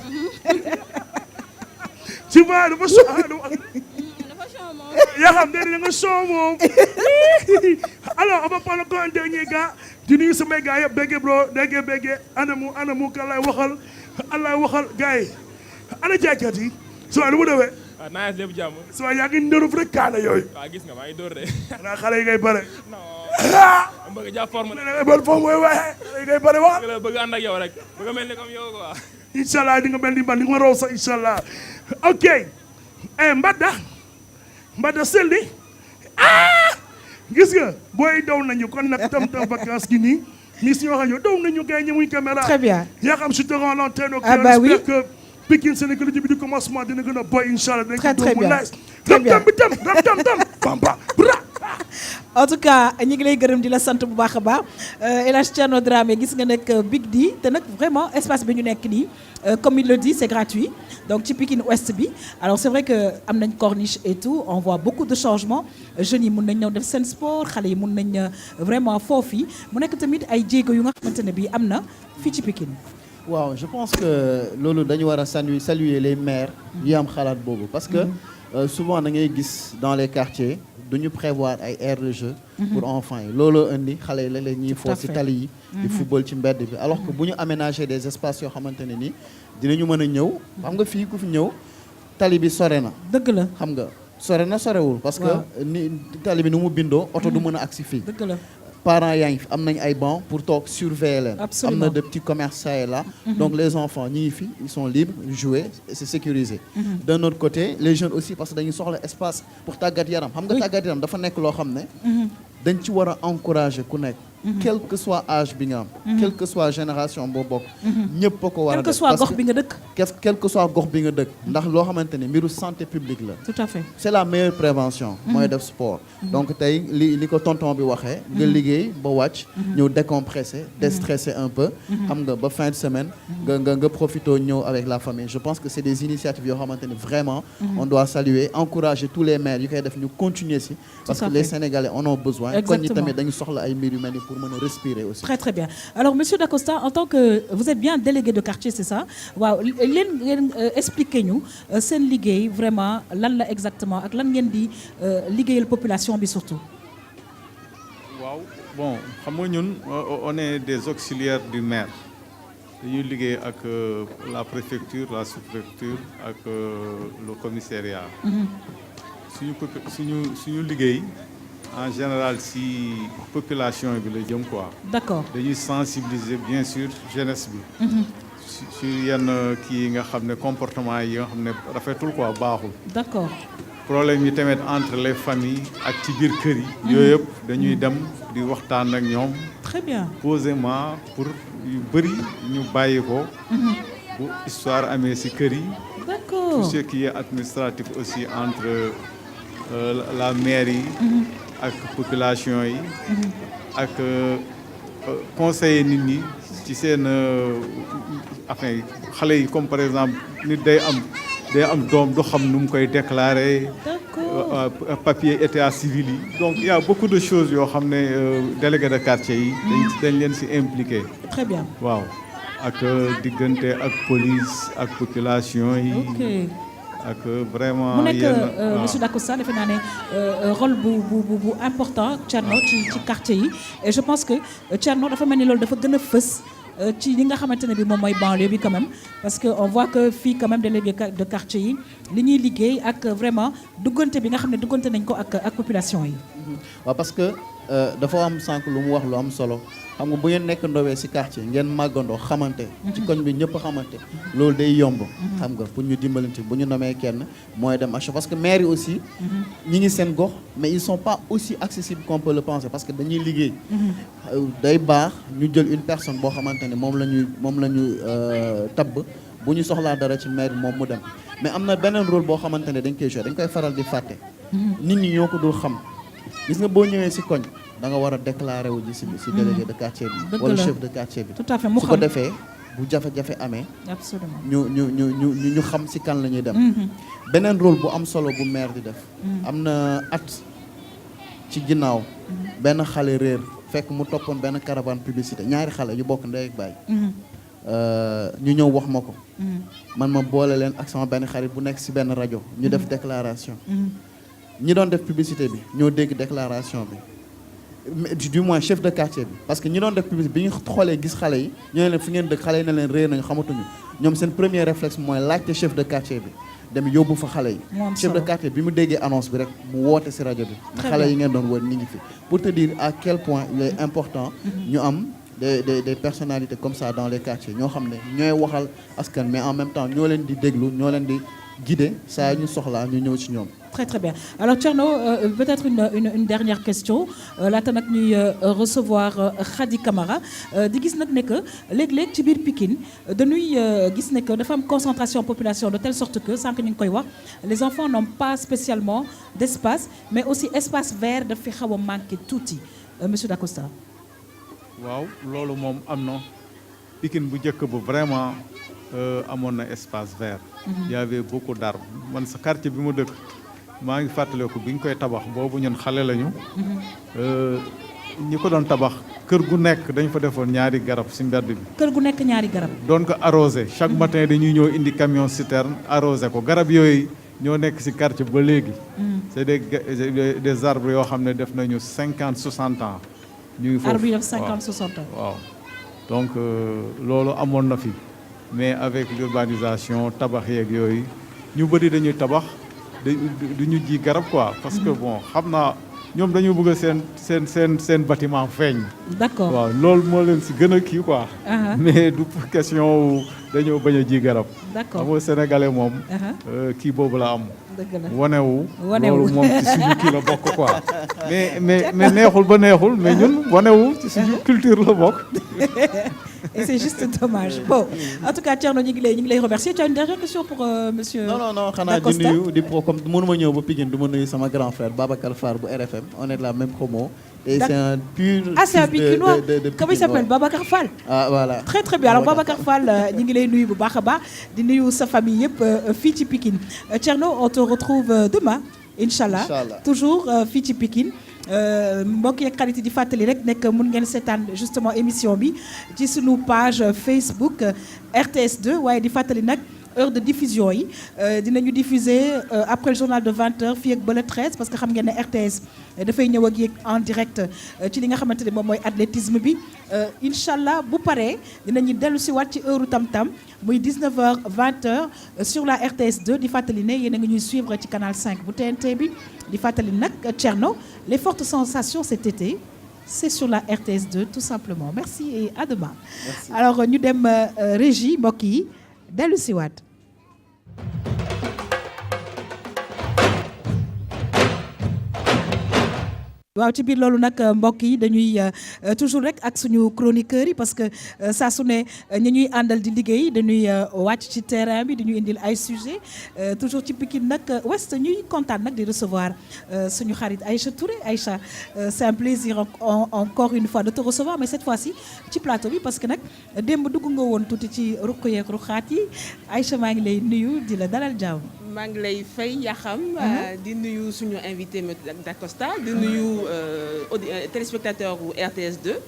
I: tu vois dafa chondé.
M: dafa chond moom.
I: yaa xam da nga chond moom. alors on va prendre encore un dernier gars. di nuyu samay gars yëpp béggee bro béggee anamu kan lay waxal allah waxal gars yi ana jaaykat yi. soo lu mu demee.
N: waaw naa lépp jàmm.
I: soo yaa ngi ndërëf rek kaana yooyu.
N: waaw gis nga maa ngi door de.
I: xanaa xale yi ngay bare.
N: non. bëgg jàpp forme.
I: nee na bonne forme mooy waaye xale yi ngay bare wax.
N: bëgg ànd ak yow rek bëgg mel ni comme yow quoi.
I: incha allah di nga mel ni man di nga ma raw sax incha allah ok. Mbada Selli gis nga booy daw nañu kon nag Tam-Tam vacances gi nii ni si ñoo xam ne daw nañu gars yi ñëmuñ caméra.
A: Très bien.
I: yaa xam je te rends l'antenne au
A: Ah
I: cœur.
A: bah oui.
I: J'espère que Pikine Sénégal début du commencement dina gën a boy incha allah.
A: Très très bien.
I: Très bien Tam-Tam bamba bra.
A: En tout cas ñu ngi lay gërëm di la sant bu baax a baax El Hadj Thierno Dramé gis nga nekk Big D te nag vraiment espace bi ñu nekk nii comme il le dit c'est gratuit donc ci Pikine Ouest bi alors c'est vrai que am nañ corniche et tout on voit beaucoup de changements jeunes yi mun nañ ñëw def seen sport xale yi mun nañ vraiment foofu mu nekk tamit ay jéego yu nga xamante ne bii am na fii ci Pikine.
H: waaw je pense que loolu dañu war a saluer les maires yi am xalaat boobu parce que souvent da ngay gis dans les quartiers duñu prévoir ay aires de jeu pour enfants yi looloo indi xale yi léeg-léeg ñuy foo ci tali yi di football ci mbedd bi alors que bu ñu aménager des espaces yoo xamante ne ni dinañu mën a ñëw xam nga fii ku fi ñëw tali bi sore na
A: dëgg la
H: xam nga sore na sorewul parce que ni tali bi nu mu bindoo oto du mën a agsi fii
A: dëgg la
H: parents yaa ngi fi am nañ ay bancs pour toog surveiller leen am na de petits commerces ça et là donc les enfants ñi ngi fi ils sont libres jouer et c'est sécurisé d'un autre côté les jeunes aussi parce que dañuy soxla espace pour tàggat yaram xam nga tàggat yaram dafa nekk loo xam ne dañ ci war a encourager ku nekk quel que soit âge bi nga am quelle que soit génération boo bokk ñëpp a ko war a def
A: quel que soit gox bi nga dëkk
H: quel que soit gox bi nga dëkk ndax loo xamante ne mbiru santé publique la
A: tout à fait
H: c'est la meilleure prévention mooy def sport donc tey li ko tonton bi waxee nga liggéey ba wàcc ñëw décompresser déstresser un peu xam nga ba fin de semaine nga profito ñëw avec la famille je pense que c'est des initiatives yoo xamante ne vraiment on doit saluer encourager tous les maires yu koy def ñu continuer si parce que les Sénégalais en ont besoin kon ñi tamit dañu soxla ay mbir yu mel ni pour mën a respirer aussi.
A: Très très bien alors monsieur Dacosta en tant que vous êtes bien délégué de quartier c'est ça waaw leen expliquer ñu seen liggéey vraiment lan la exactement ak lan ngeen di liggéeyal population bi surtout.
F: waaw bon xam nga ñun on est des auxiliaires du maire dañuy liggéey ak la préfecture la sous-préfecture ak le commissariat. suñu liggéey. En général si population bi la jëm quoi.
A: D'accord.
F: dañuy sensibiliser bien sûr jeunesse bi. sur yenn kii yi nga xam ne comportement yi nga xam ne rafetul quoi baaxul.
A: D'accord.
F: problème yi tamit entre les familles ak ci biir kër yi. yooyu yëpp dañuy dem di waxtaan ak ñoom.
A: Très bien.
F: posément pour yu bëri ñu bàyyi ko. bu histoire amee si kër yi.
A: D'accord.
F: tout ce qui est administratif aussi entre la mairie. ak population yi ak conseiller nit ñi ci seen enfin xale yi comme par exemple nit day am doom du xam nu mu koy déclarer papier état civil yi donc il y a beaucoup de choses yoo xam ne délégué de quartier yi dañ leen si impliqué.
A: Très bien.
F: waaw ak diggante ak police ak population yi.
A: Ok.
F: ak vraiment
A: mu nekk monsieur Dacosta defe naa ne rôle bu important Thierno ci quartier yi et je pense que Thierno dafa mel ni loolu dafa gën a fës ci li nga xamante ne bi moom mooy banlieue bi quand même parce que on voit que fii quand même délégué de quartier yi li ñuy liggéey ak vraiment duggante bi nga xam ne duggante nañ ko ak population yi.
H: waaw parce que dafa am sànq lu mu wax lu am solo xam nga bu ngeen nekk ndowee ci quartier ngeen màggandoo xamante ci koñ bi ñëpp xamante loolu day yomb xam nga pour ñu dimbalante bu ñu nomee kenn mooy dem action parce que maire yi aussi ñi ngi seen gox mais ils sont pas aussi accessibles qu'on peut le penser parce que dañuy liggéey day baax ñu jël une personne boo xamante ne moom la ñu tabb bu ñu soxlaa dara ci maire moom mu dem mais am na beneen rôle boo xamante ne dañ koy jouer dañ koy faral di fàtte nit ñi ñoo ko dul xam gis nga boo ñëwee si koñ da nga war a déclarer wu ji si délégué de quartier bi wala chef de quartier bi
A: tout à fait mu
H: su ko defee bu jafe-jafe amee
A: absolument
H: ñu xam si kan la ñuy dem beneen rôle bu am solo bu maire di def am na at ci ginnaaw benn xale réer fekk mu toppoon benn caravane publicité ñaari xale yu bokk ndey ak baay ñu ñëw wax ma ko man ma boole leen ak sama benn xarit bu nekk si benn rajo ñu def déclaration ñi doon def publicité bi ñoo dégg déclaration bi du moins chef de quartier bi parce que ñi doon def publicité bi ñu xoolee gis xale yi ñoo leen fi ngeen dëkk xale yi ne leen réer nañu xamatuñu ñoom seen premier réflexe mooy laajte chef de quartier bi dem yóbbu fa xale yi chef de quartier bi mu déggee annonce bi rek mu woote si rajo bi na xale yi ngeen doon wër ni ngi fi pour te dire à quel point il est important ñu am des personnalités comme ça dans les quartiers ñoo xam ne ñooy waxal askan mais en même temps ñoo leen di déglu ñoo leen di guider saa ñu soxlaa ñu ñëw ci ñoom.
A: Très très bien. Alors Thierno, peut-être une dernière question. Laata nag ñuy recevoir Khady Camara di gis nag ne que léeg-léeg ci biir Pikine dañuy gis ne que dafa am concentration population de telle sorte que sànq ñu ngi koy wax les enfants n'ont pas spécialement d'espace mais aussi espace vert daf fi xaw a manqué tuuti monsieur Dacosta.
F: waaw loolu moom am na Pikine bu njëkk bu vraiment amoon na espace vert. Il y avait beaucoup d'arbres man sa quartier bi mu dëkk. maa ngi fàttaliku bi ñu koy tabax boobu ñun xale lañu. ñi ko doon tabax kër gu nekk dañ fa defoon ñaari garab ci mbedd bi.
A: kër gu nekk ñaari garab.
F: doon ko arrosé chaque matin dañuy ñëw indi camion citerne arrosé ko garab yooyu ñoo nekk ci quartier ba léegi. c'est des arbres yoo xam ne def nañu 50-60 ans. ñu ngi foofu
A: arbres yi def 50-60 ans.
F: waaw donc loolu amoon na fi mais avec l'urbanisation tabax yeeg yooyu ñu bëri dañuy tabax. du ñu ji garab quoi parce que bon xam naa ñoom dañoo bëgg seen bâtiment feeñ.
A: D'accord
F: waaw loolu moo leen si gën a kii quoi. mais du question dañoo bañ a ji garab.
A: D'accord
F: xam nga sénégalais moom. kii boobu la am.
A: dëgg la
F: wanewu loolu moom ci suñu kii la bokk quoi. mais neexul ba neexul mais ñun wanewu ci suñu culture la bokk.
A: Et c'est juste dommage. Bon, en tout cas, Thierno, ñu ngi lay remercier. Tu as une dernière question pour monsieur
H: Non, xanaa di nuyu di pro comme mënuma ñëw ba Pikine du ma nuyu sama grand frère Babacar Fall bu RFM. On est de la même promo. Et c'est un pur.
A: Ah, c'est un Pikinois. Comment il s'appelle? Babacar Fall.
H: Ah, voilà.
A: Très très bien. Alors Babacar Fall, ñu ngi lay nuyu bu baax a baax di nuyu sa famille yëpp fii ci Pikine. Thierno, on te retrouve demain, Inch'Allah. Toujours fii ci Pikine. mbokk yeeg xarit yi di fàttali rek nekk mun ngeen seetaan justement émission bi ci sunu page Facebook RTS 2 waaye di fàttali nag heure de diffusion yi dinañu diffuser après le journal de 20h fii ak ba le 13 parce que xam ngeen ne RTS dafay ñëw ak yéeg en direct ci li nga xamante ne moom mooy athlétisme bi incha allah bu paree dinañu dellu si waat ci heure tam-tam muy 19h 20h sur la RTS 2 di fàttali ne yéen a ngi ñuy suivre ci canal 5 bu TNT bi di fàttali nag Thierno les fortes sensations cet été c'est sur la RTS 2 tout simplement merci et à demain. Merci. Alors ñu dem régie mbokk yi dellu si waat. waaw ci biir loolu nag mbokk yi dañuy toujours rek ak suñu chroniqueurs yi parce que saa su ne ñi ñuy àndal di liggéey dañuy wàcc ci terrain bi dañuy indil ay sujets toujours ci Pikine nag Ouest ñuy kontaan nag di recevoir suñu xarit Aïcha Touré Aïcha c'est un plaisir encore une fois de te recevoir mais cette fois-ci ci plateau bi parce que nag démb dugg nga woon tuuti ci ruq yeeg ruqaat yi Aïcha maa ngi lay nuyu di la dalal jàmm.
O: maa ngi lay fay Yaxam di nuyu suñu invité Dacosta di nuyu téléspectateur u RTS 2.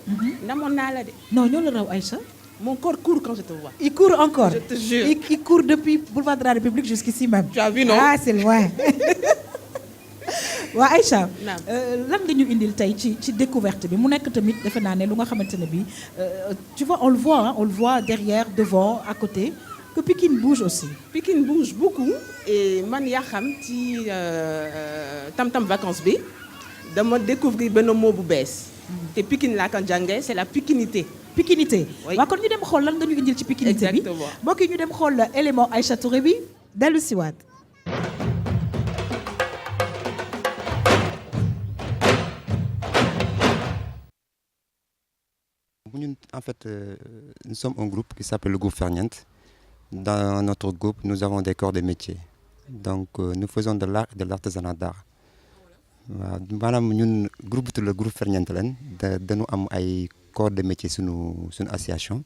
O: namoon naa la de.
A: non ñoo la raw Aïcha.
O: Mon corps court quand je te vois.
A: Il court encore.
O: Je te jure.
A: Il court depuis boulevard de la République jusqu'ici même.
O: Tu as vu non?
A: Ah c'est loin. waa Aïcha lan nga ñu indil tey ci découverte bi mu nekk tamit defe naa ne lu nga xamante ne bi tu vois on le voit derrière devant à côté. que Pikine bouge aussi.
O: Pikine bouge beaucoup et man yaa xam ci tam-tam vacances bi dama découvrir benn mot bu bees. te Pikine laa ko jàngee c'est la pikinité.
A: Pikinité waaw kon ñu dem xool lan nga ñu indil ci pikinité bi.
O: exactement
A: mbokk yi ñu dem xool élément Aïcha Touré bi dellu si waat.
P: En fait, nous sommes un groupe qui s'appelle le groupe Ferniente. Dans notre groupe, nous avons des corps de métier. Donc, nous faisons de l'art et de l'artisanat d'art. waaw maanaam ñun groupe bi le groupe Ferñeent lañ dañu am ay corps de métier suñu association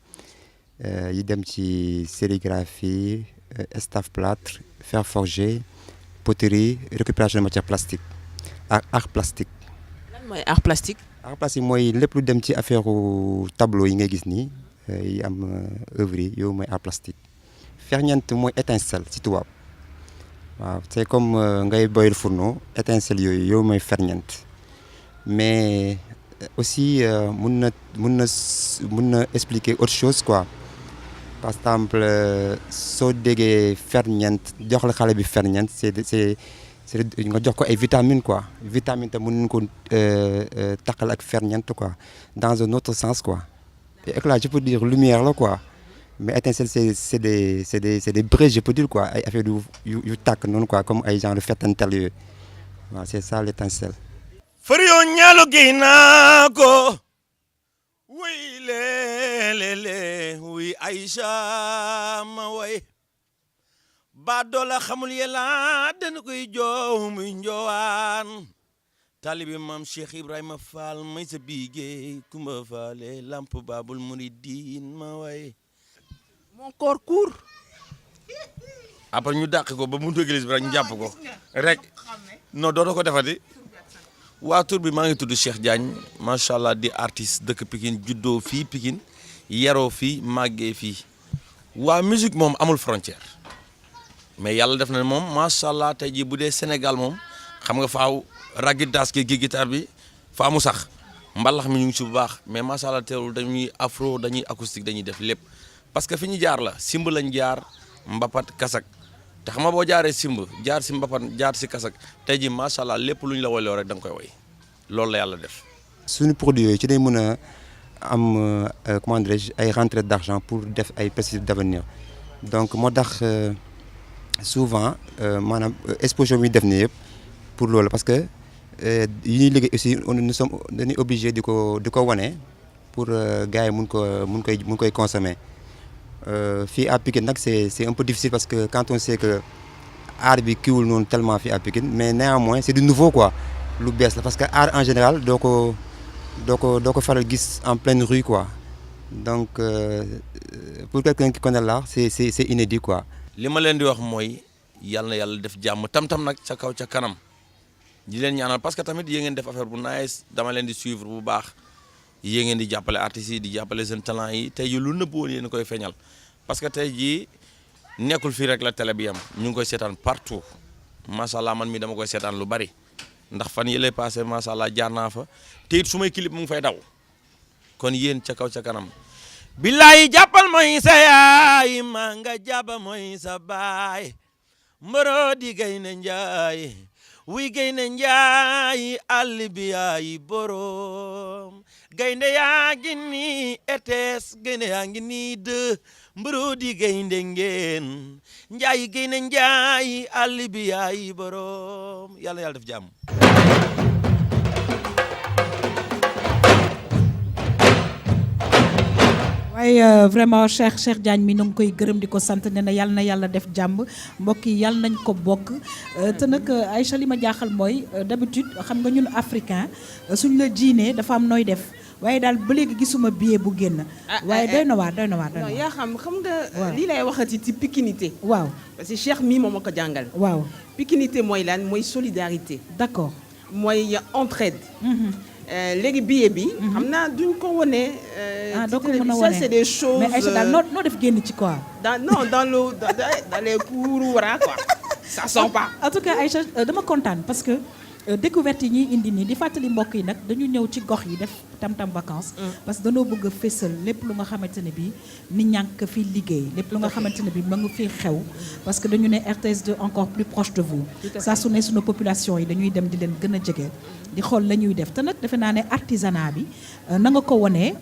P: yi dem ci sérigraphie estampes plâtre fer forgé poterie récupération de matière plastique ak art plastique.
O: lan mooy art plastique.
P: art plastique mooy lépp lu dem ci affaire tableau yi ngay gis nii yi am œuvre yi yow mooy art plastique. Ferñeent mooy étincelle ci tubaab waaw c'est comme ngay boyal fourneau étincelle yooyu yow mooy ferñeent mais aussi mun na expliquer autre chose quoi. Par exemple soo déggee ferñeent jox la xale bi ferñeent c'est nga jox ko ay vitamines quoi vitamine te mën nañu ko taqal ak ferñeent quoi dans un autre sens quoi. Et éclat je peux dire lumière là quoi mais étincelle c'est des braises je peux dire quoi ay affaire yu tàkk noonu quoi comme ay genre de fettantal yooyu waaw c'est ça l'étincelle.
Q: Fario ñaalo géy naa ko wuy lelele wuy Aïcha ma way ba doola xamul yàlla dañu koy joow muy njoowaan taalibe maam Cheikh Ibrahima Fall may sa biigee kumba faale lamp babul muridin ma way mon corps court après ñu dàq ko ba buntu église bi rek ñu jàpp ko rek non dootoo ko defati waa tur bi maa ngi tudd Cheikh Diagne macha allah di artiste dëkk Pikine juddoo fii Pikine yaroo fii màggee fii waa musique moom amul frontière mais yàlla def na ne moom macha allah tey jii bu dee Sénégal moom xam nga faaw ragitas ki guitare bi faa mu sax mbalax mi ñu ngi si bu baax mais macha allah teewul dañuy afro dañuy acoustique dañuy def lépp parce que fi ñu jaar la simb lañ jaar mbapat kasak te xam nga boo jaaree simb jaar si mbapat jaar si kasak tey jii macha allah lépp lu ñu la woyloo rek da nga koy woy loolu la yàlla def.
P: suñu produit yooyu ci day mën a am comment dirais-je ay rentrée d'argent pour def ay perspectives d'avenir donc moo tax souvent maanaam exposition bi def nii yëpp pour loolu parce que yi ñuy liggéey aussi nous sommes dañuy obligé di ko wane pour gars yi mun koy consommer fii à Pikine nag c'est un peu difficile parce que quand on sait que art bi kiiwul noonu tellement fii à Pikine mais néanmoins c'est du nouveau quoi lu bees la parce que art en général doo ko faral gis en pleine rue quoi donc pour quelqu'un qui connaît l'art c'est inédit quoi.
Q: li ma leen di wax mooy yàlla na yàlla def jàmm tam-tam nag ca kaw ca kanam di leen ñaanal parce que tamit yéen ngeen def affaire bu nice dama leen di suivre bu baax yéen ngeen di jàppale artistes yi di jàppale seen talent yi tey jii lu nëbb woon yéen koy feeñal parce que tey jii nekkul fii rek la télé bi yam ñu ngi koy seetaan partout macha allah man mi dama koy seetaan lu bari ndax fan yi lay passé macha allah jaar naa fa te it su may clip mu ngi fay daw kon yéen ca kaw ca kanam. billaay jàppal mooy sa yaay maa nga jàppa mooy sa baay mboro di Gaynde Njaay wuy Gaynde Njaay àll bi yaay borom gaynde yaa ngi nii RTS gaynde yaa ngi nii de mboro di gaynde ngeen Njaay Gaynde Njaay àll bi yaay borom yàlla def jàmm.
A: waaye vraiment Cheikh Diagne mi nu ngi koy gërëm di ko sant ne na yàlla def jàmm mbokk yi yàlla nañ ko bokk te nag Aïcha li ma jaaxal mooy d'habitude xam nga ñun africain suñ la jiinee dafa am nooy def waaye daal ba léegi gisuma billet bu génn. waaye doy na waar.
O: non yaa xam nga. lii lay waxati ci pikinité.
A: waaw
O: parce que Cheikh mii moom ma ko jàngal.
A: waaw
O: pikinité mooy lan mooy solidarité.
A: d'accord
O: mooy entraide. léegi billet bi. xam naa duñ ko wane.
A: doo ko mën a wane
O: ça c'est des choses.
A: mais Aïcha daal noo def génn ci quoi.
O: dans les cours voilà quoi. ça sent pas.
A: en tout cas Aïcha dama kontaan parce que découverte yi ñuy indi nii di fàttali mbokk yi nag dañu ñëw ci gox yi def tam-tam vacances. parce que dañoo bëgg a fésal lépp lu nga xamante ne bii nit ñànk fi liggéey lépp lu nga xamante ne bii ma nga fi xew. parce que dañu ne RTS2 encore plus proche de vous. saa su ne suñu population yi dañuy dem di leen gën a jege. di xool la ñuy def te nag defe naa ne artisanat bi na nga ko wonee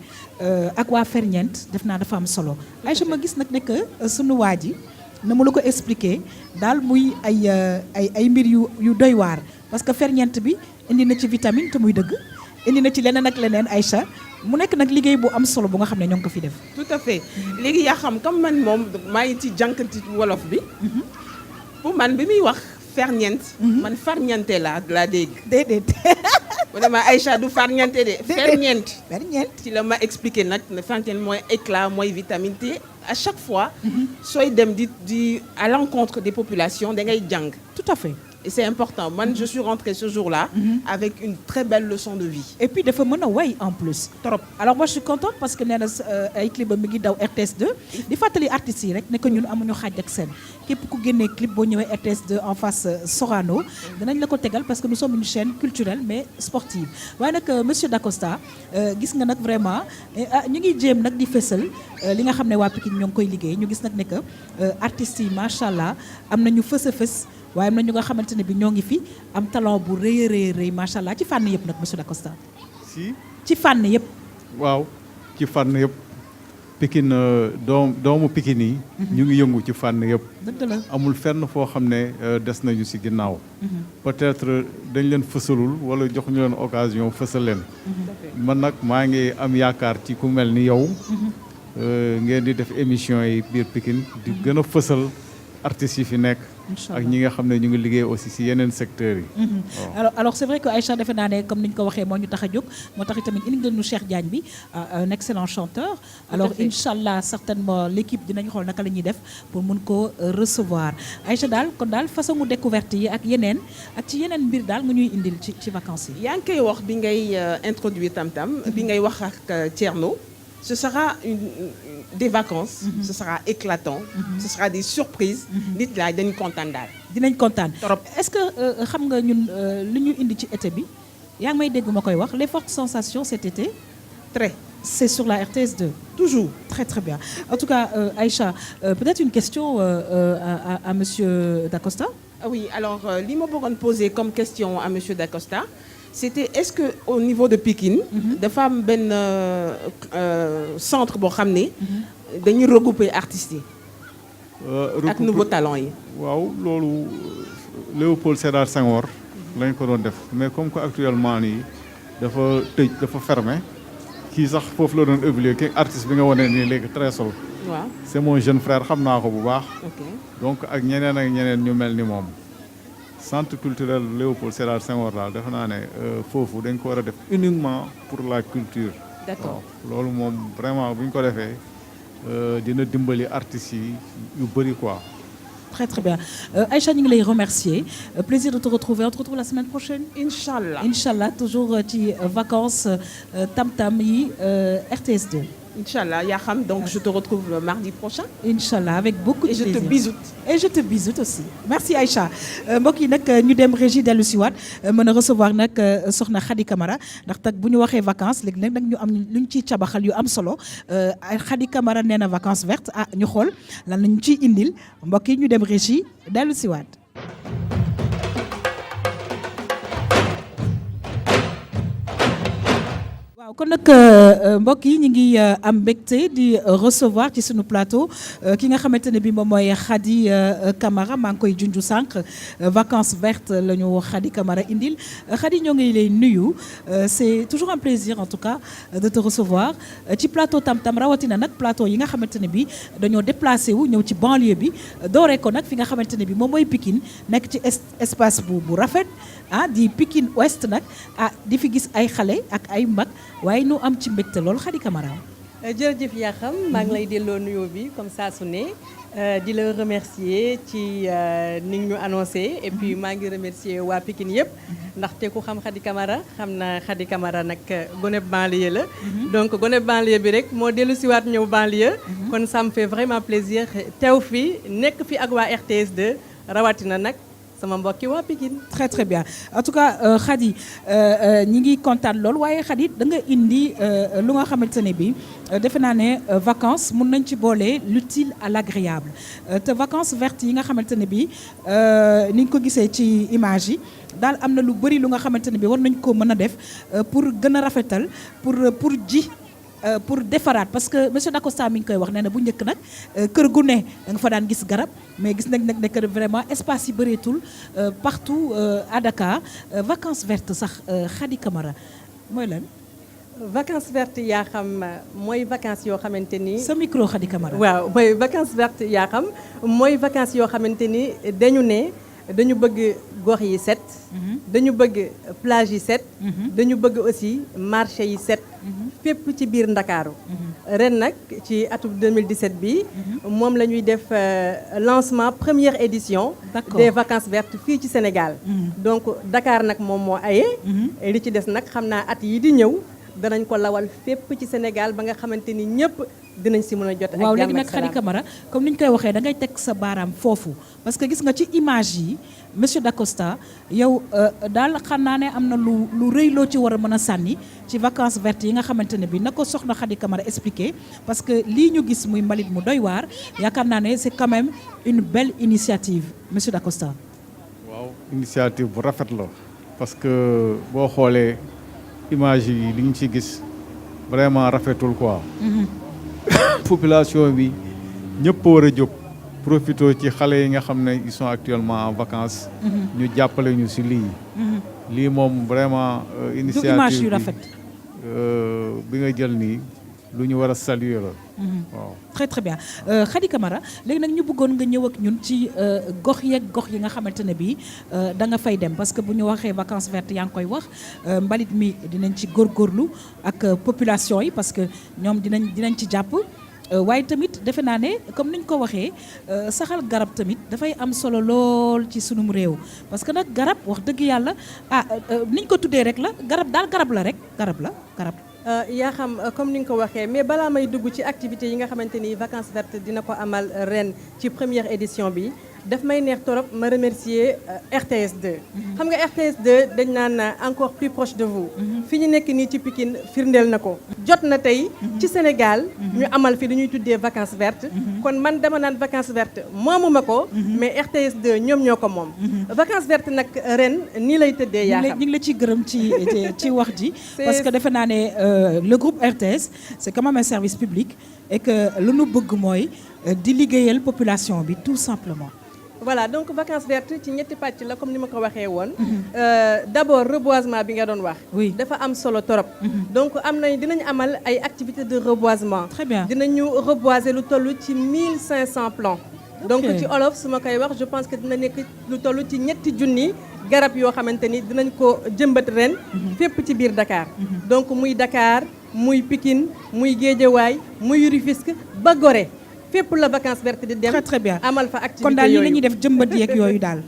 A: ak waa Ferñeent def naa dafa am solo Aïcha ma gis nag ne que sunu waa ji na mu la ko expliquer daal muy ay mbir yu doy waar parce que Ferñeent bi indi na ci vitamine te muy dëgg indi na ci leneen ak leneen Aïcha mu nekk nag liggéey bu am solo bu nga xam ne ñoo ngi ko fi def.
O: tout à fait léegi yaa xam comme man moom maa ngi ci jànkanti wolof bi pour man bi muy wax ferñeent. man farñante laa dégg.
A: déedéet.
O: mu ne ma Aïcha du farñante de. ferñeent.
A: ferñeent.
O: ci la ma expliqué nag ne ferñeent mooy éclat mooy vitamine T. À chaque fois. sooy dem di à l'encontre des populations da ngay jàng.
A: tout à fait.
O: Et c'est important. Moi, je suis rentrée ce jour-là avec une très belle leçon de vie.
A: Et puis dafa mën a way en plus. trop alors moi je suis contente parce que nee na ay clip mi ngi daw RTS2 di fàttali artistes yi rek ne que ñun amuñu xaaj ak seen képp ku génnee clip boo ñëwee RTS2 en face Sorano danañ la ko tegal parce que nous sommes une chaîne culturelle mais sportive waaye nag monsieur Dacosta gis nga nag vraiment ñu ngi jéem nag di fësal li nga xam ne waa Pikine ñoo ngi koy liggéey ñu gis nag ne que artistes yi macha allah am nañu fës a fës. waaye am na ñu nga xamante ne bi ñoo ngi fi am talent bu rëy a rëy macha allah ci fànn yëpp nag monsieur Dacosta. ci fànn yëpp.
F: waaw ci fànn yëpp Pikine doomu Pikine yi. ñu ngi yëngu ci fànn yëpp.
A: dëgg la
F: amul fenn foo xam ne des nañu si ginnaaw. peut-être dañ leen fësalul wala jox ñu leen occasion fësal leen. man nag maa ngi am yaakaar ci ku mel ni yow. ngeen di def émission yi biir Pikine di gën a fësal artistes yi fi nekk. ak ñi nga xam ne ñu ngi liggéey aussi si yeneen secteurs yi.
A: alors c'est vrai que Aïcha defe naa ne comme ni ñu ko waxee moo ñu tax a jóg moo tax itamit indi ngeen ñu Cheikh Diagne bi un excellent chanteur. alors incha allah certainement l'équipe dinañu xool naka la ñuy def pour mun ko recevoir Aïcha daal kon daal façon mu découverte yi ak yeneen ak ci yeneen mbir daal nga ñuy indil ci vacances yi.
O: yaa ngi koy wax bi ngay introduire tam-tam bi ngay wax ak Thierno. Ce sera des vacances. Ce sera éclatant. Ce sera des surprises. nit laay dañu kontaan daal.
A: dinañ kontaan trop. Est-ce que xam nga ñun li ñu indi ci été bi yaa ngi may dégg ma koy wax les fortes sensations cet été.
O: très.
A: C'est sur la RTS2.
O: Toujours.
A: Très très bien. En tout cas Aïcha peut-être une question à monsieur Dacosta.
O: Oui alors li ma bëggoon poser comme question à monsieur Dacosta. C'était est-ce que au niveau de Pikine dafa am benn centre boo xam ne dañuy regrouper artistes yi ak nouveaux talents yi.
F: waaw loolu Léopold Sédar Senghor lañ ko doon def mais comme que actuellement nii dafa tëj dafa fermé kii sax foofu la doon évoluer kii artiste bi nga wane nii léegi très sol.
O: waaw
F: c'est mon jeune frère xam naa ko bu baax.
O: ok
F: donc ak ñeneen ñu mel ni moom. centre culturel Léopold Sédar Senghor daal defe naa ne foofu dañ ko war a def uniquement pour la culture.
O: d'accord
F: loolu moom vraiment bu ñu ko defee dina dimbali artistes yi yu bëri quoi.
A: Très très bien Aïcha ñu ngi lay remercier plaisir de te retrouver on te retrouve la semaine prochaine.
O: Inch'Allah.
A: Inch'Allah toujours ci vacances tam-tam yi RTS2.
O: Inch'Allah yaa xam donc je te retrouve mardi prochain.
A: Inch'Allah avec beaucoup de plaisir.
O: Et je te bisoute.
A: Et je te bisoute aussi. Merci Aïcha mbokk yi nag ñu dem régie dellu si waat mën a recevoir nag soxna Khady Camara ndax tag bu ñu waxee vacances léegi nag ñu am lu ñu ciy cabaxal yu am solo Khady Camara nee na vacances vertes ñu xool lan la ñu ciy indil mbokk yi ñu dem régie dellu si waat. kon nag mbokk yi ñu ngi am mbégte di recevoir ci sunu plateau ki nga xamante ne bi moom mooy Khady Camara maa ngi koy junju sànq vacances vertes la ñu Khady Camara indil Khady ñoo ngi lay nuyu c'est toujours un plaisir en tout cas de te recevoir ci plateau tam-tam rawatina nag plateau yi nga xamante ne bi dañoo déplacé wu ñëw ci banlieue bi dooree ko nag fi nga xamante ne bi moom mooy Pikine nekk ci espace bu rafet di Pikine Ouest nag di fi gis ay xale ak ay mag waaye nu am ci mbégte loolu Khady Camara.
R: jërëjëf yaa xam maa ngi lay delloo nuyoo bi comme ça su ne di la remercier ci ni ñu annoncé et puis maa ngi remercier waa Pikine yëpp ndaxte ku xam Khady Camara xam na Khady Camara nag gone banlieue la donc gone banlieue bi rek moo dellu siwaat ñëw banlieue kon ça me fait vraiment plaisir teew fi nekk fi ak waa RTS2 rawatina nag sama mbokki waa Pikine.
A: très très bien en tout cas Khady ñi ngi kontaan lool waaye Khady da nga indi lu nga xamante ne bi defe naa ne vacances mun nañ ci boole l'utile à l'agréable te vacances vertes yi nga xamante ne bi ni nga ko gisee ci image yi daal am na lu bëri lu nga xamante ne bi war nañ ko mën a def pour gën a rafetal pour ji. Pour defaraat parce que monsieur Dacosta mi ngi koy wax nee na bu njëkk nag kër gu ne da nga fa daan gis garab mais gis nañ nag ne que vraiment espace yi bëreetul partout à Dakar vacances vertes sax Khady Camara mooy lan.
R: vacances vertes yaa xam mooy vacances yoo xamante ni.
A: sa micro Khady Camara.
R: waaw mooy vacances vertes yaa xam mooy vacances yoo xamante ni dañu ne dañu bëgg gox yi set dañu bëgg plage yi set dañu bëgg aussi marché yi set fépp ci biir Ndakaaru ren nag ci atum 2017 bi moom la ñuy def lancement première édition des vacances vertes fii ci Sénégal donc Dakar nag moom moo aye li ci des nag xam naa at yi di ñëw danañ ko lawal fépp ci Sénégal ba nga xamante ni ñëpp dinañ si mën a jot ak
A: waaw
R: jàmm
A: léegi
R: ak
A: nag Khady
R: salaam.
A: Camara comme ni ñu koy waxee da ngay teg sa baaraam foofu parce que gis nga ci image yi monsieur Dacosta yow daal xam naa ne am na lu rëy loo ci war a mën a sànni ci vacances vertes yi nga xamante ne bi na ko soxna Khady Camara expliqué parce que lii ñu gis muy mbalit mu doy waar yaakaar naa ne c'est quand même une belle initiative monsieur Dacosta.
F: waaw initiative bu rafet la parce que boo xoolee image yi li ñu ci gis vraiment rafetul quoi. population bi ñëpp war a jóg profité ci xale yi nga xam ne ils sont actuellement en vacances. ñu jàppale ñu si lii. lii moom vraiment. initiative
A: image yu rafet.
F: bi nga jël nii lu ñu war a saluer la. waaw
A: très très bien Khady Camara léegi nag ñu bëggoon nga ñëw ak ñun ci gox yeeg gox yi nga xamante ne bii da nga fay dem parce que bu ñu waxee vacances vertes yaa ngi koy wax mbalit mi dinañ ci góorgóorlu ak population yi parce que ñoom dinañ ci jàpp. waaye tamit defe naa ne comme niñ ko waxee saxal garab tamit dafay am solo lool ci sunum réew parce que nag garab wax dëgg yàlla niñ ko tuddee rek la garab daal garab la rek garab la garab.
R: yaa xam comme ni nga ko waxee mais balaa may dugg ci activité yi nga xamante ni vacances vertes dina ko amal ren ci première édition bi daf may neex torop ma remercier RTS 2. xam nga RTS 2 dañ naan encore plus proche de vous. fi ñu nekk nii ci Pikine firndeel na ko. jot na tey ci Sénégal. ñu amal fi lu ñuy tuddee vacances vertes. kon man dama naan vacances vertes moomuma ko. mais RTS 2 ñoom ñoo ko moom. vacances vertes nag ren nii lay tëddee yaa xam.
A: ñu ngi la ciy gërëm ci wax ji. parce que defe naa ne le groupe RTS c'est quand même un service public et que lu nu bëgg mooy di liggéeyal population bi tout simplement.
R: voilà donc vacances vertes ci ñetti pàcc la comme ni ma ko waxee woon. d'abord reboisement bi nga doon wax.
A: oui
R: dafa am solo torop. donc dinañ amal ay activités de reboisement.
A: très bien
R: dinañu reboiser lu toll ci 1500 plants. donc ci olof su ma koy wax je pense que dina nekk lu toll ci ñetti junni garab yoo xamante ni dinañ ko jëmbat ren. fépp ci biir Dakar. donc muy Dakar muy Pikine muy Guédiawaye muy Rufisque ba Gorée. fépp la vacances vertes di dem.
A: très bien
R: amal fa activité
A: kon daal
R: yooyu
A: li la ñuy def jëmbat yeeg yooyu daal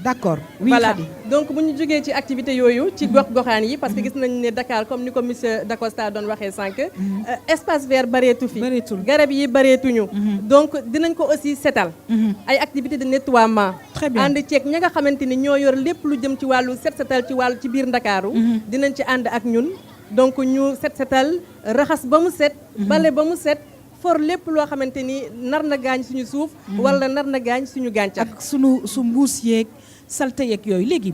A: d'accord. oui
R: voilà
A: Khady.
R: donc bu ñu jógee ci activité yooyu. ci gox-goxaan yi parce que gis nañu ne Dakar comme ni ko monsieur Dacosta doon waxee sànq. espace vert bareetu fi. garab yi bareetuñu. donc dinañ ko aussi setal. ay activité de nettoiement.
A: très bien
R: ànd ceeg ña nga xamante ni ñoo yor lépp lu jëm ci wàllu setal ci biir Ndakaaru. dinañ ci ànd ak ñun donc ñu setal raxas ba mu set. bale ba mu set. for lépp loo xamante ni nar na gaañ suñu suuf. wala nar na gaañ suñu gàncax.
A: ak su mbuus yeeg salte yeeg yooyu léegi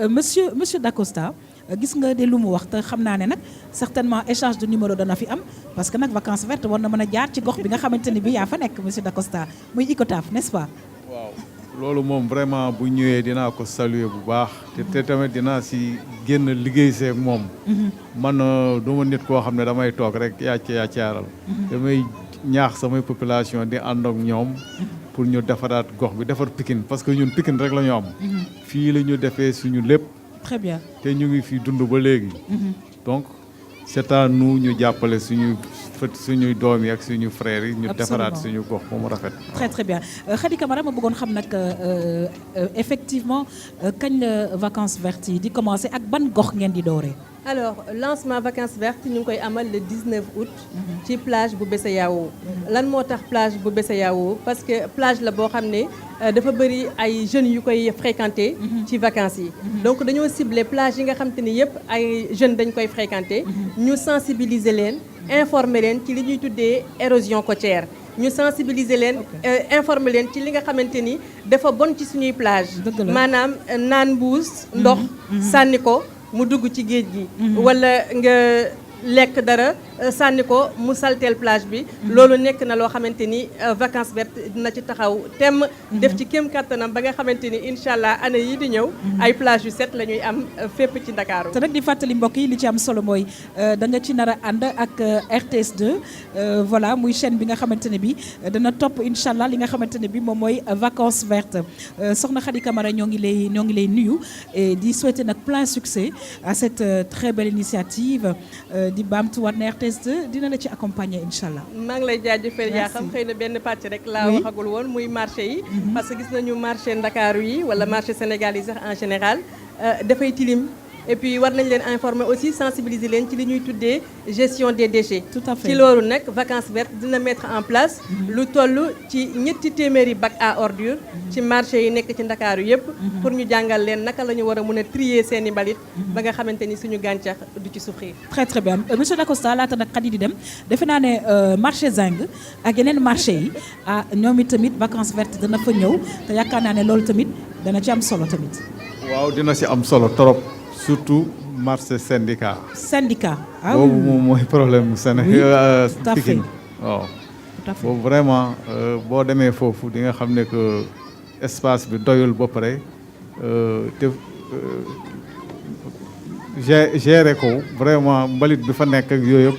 A: monsieur Dacosta gis nga de lu mu wax te xam naa ne nag certainement échange de numéro dana fi am parce que nag vacances vertes war na mën a jaar ci gox bi nga xamante ni bi yaa fa nekk monsieur Dacosta muy Icotaf n'est-ce pas.
F: waaw loolu moom vraiment bu ñëwee dinaa ko saluer bu baax. te tamit dinaa si génn liggéey seeg moom. man du ma nit koo xam ne damay toog rek yaacaaral. damay ñaax samay population di ànd ak ñoom. pour ñu defaraat gox bi defar Pikine parce que ñun Pikine rek la ñu am. fii la ñu defee suñu lépp.
A: très bien
F: te ñu ngi fi dund ba léegi. donc c'est à nous ñu jàppale suñuy doom yi ak suñu frères yi. ñu defaraat suñu gox ba mu rafet.
A: très très bien Khady Camara ma bëggoon xam nag effectivement kañ la vacances vertes yi di commencer ak ban gox ngeen di dooree.
R: alors lancement vacances vertes ñu ngi koy amal le 19 août. ci plage bu Bessayao. lan moo tax plage bu Bessayao parce que plage la boo xam ne dafa bëri ay jeunes yu koy fréquenter. ci vacances yi. donc dañoo cibler plage yi nga xam te ni yëpp ay jeunes dañ koy fréquenter. ñu sensibiliser leen. informer leen ci li ñuy tuddee érosion côtière. ñu sensibiliser leen informer leen ci li nga xamante ni dafa bon ci suñuy plage. maanaam naan mbuus ndox. sànni ko. mu dugg ci géej gi. wala nga lekk dara sànni ko mu salteel plage bi loolu nekk na loo xamante ni vacances vertes dina ci taxaw temm def ci kéem kattanam ba nga xamante ni incha allah année yi di ñëw ay plage yu set la ñuy am fépp ci Ndakaaru
A: te nag di fàttali mbokk yi li ci am solo mooy da nga ci nar a ànd ak RTS 2 voilà muy chaîne bi nga xamante ne bi dana topp incha allah li nga xamante ne bi moom mooy vacances vertes soxna Khady Camara ñoo ngi lay nuyu et di souhaiter nag plein succès à cette très belle initiative di baamtuwaat na RTS 2 dina la ci accompagner incha allah.
R: maa ngi lay jaajëfal yaa xam xëy na benn pàcc rek laa waxagul woon muy marché yi parce que gis nañu marché Ndakaaru yi wala marché Sénégal yi sax en général dafay tilim et puis war nañ leen informer aussi sensibiliser leen ci li ñuy tuddee gestion des déchets.
A: tout à fait
R: ci loolu nag vacances vertes dina mettre en place lu toll ci ñetti téeméeri bac à ordures ci marché yi nekk ci Ndakaaru yëpp pour ñu jàngal leen naka la ñu war a mën a trier seen i mbalit ba nga xamante ni suñu gàncax du ci souffrir.
A: très très bien monsieur Dacosta laata nag Khady di dem defe naa ne marché Zinc ak yeneen marché yi ñoom it tamit vacances vertes dana fa ñëw te yaakaar naa ne loolu tamit dana ci am solo tamit.
F: waaw dina ci am solo trop. surtout marché syndicat.
A: syndicat.
F: boobu moom mooy problème Sénégal.
A: tout à fait
F: waaw. boobu vraiment boo demee foofu di nga xam ne que espace bi doyul ba pare te gérer ko vraiment mbalit bi fa nekk ak yooyu yëpp.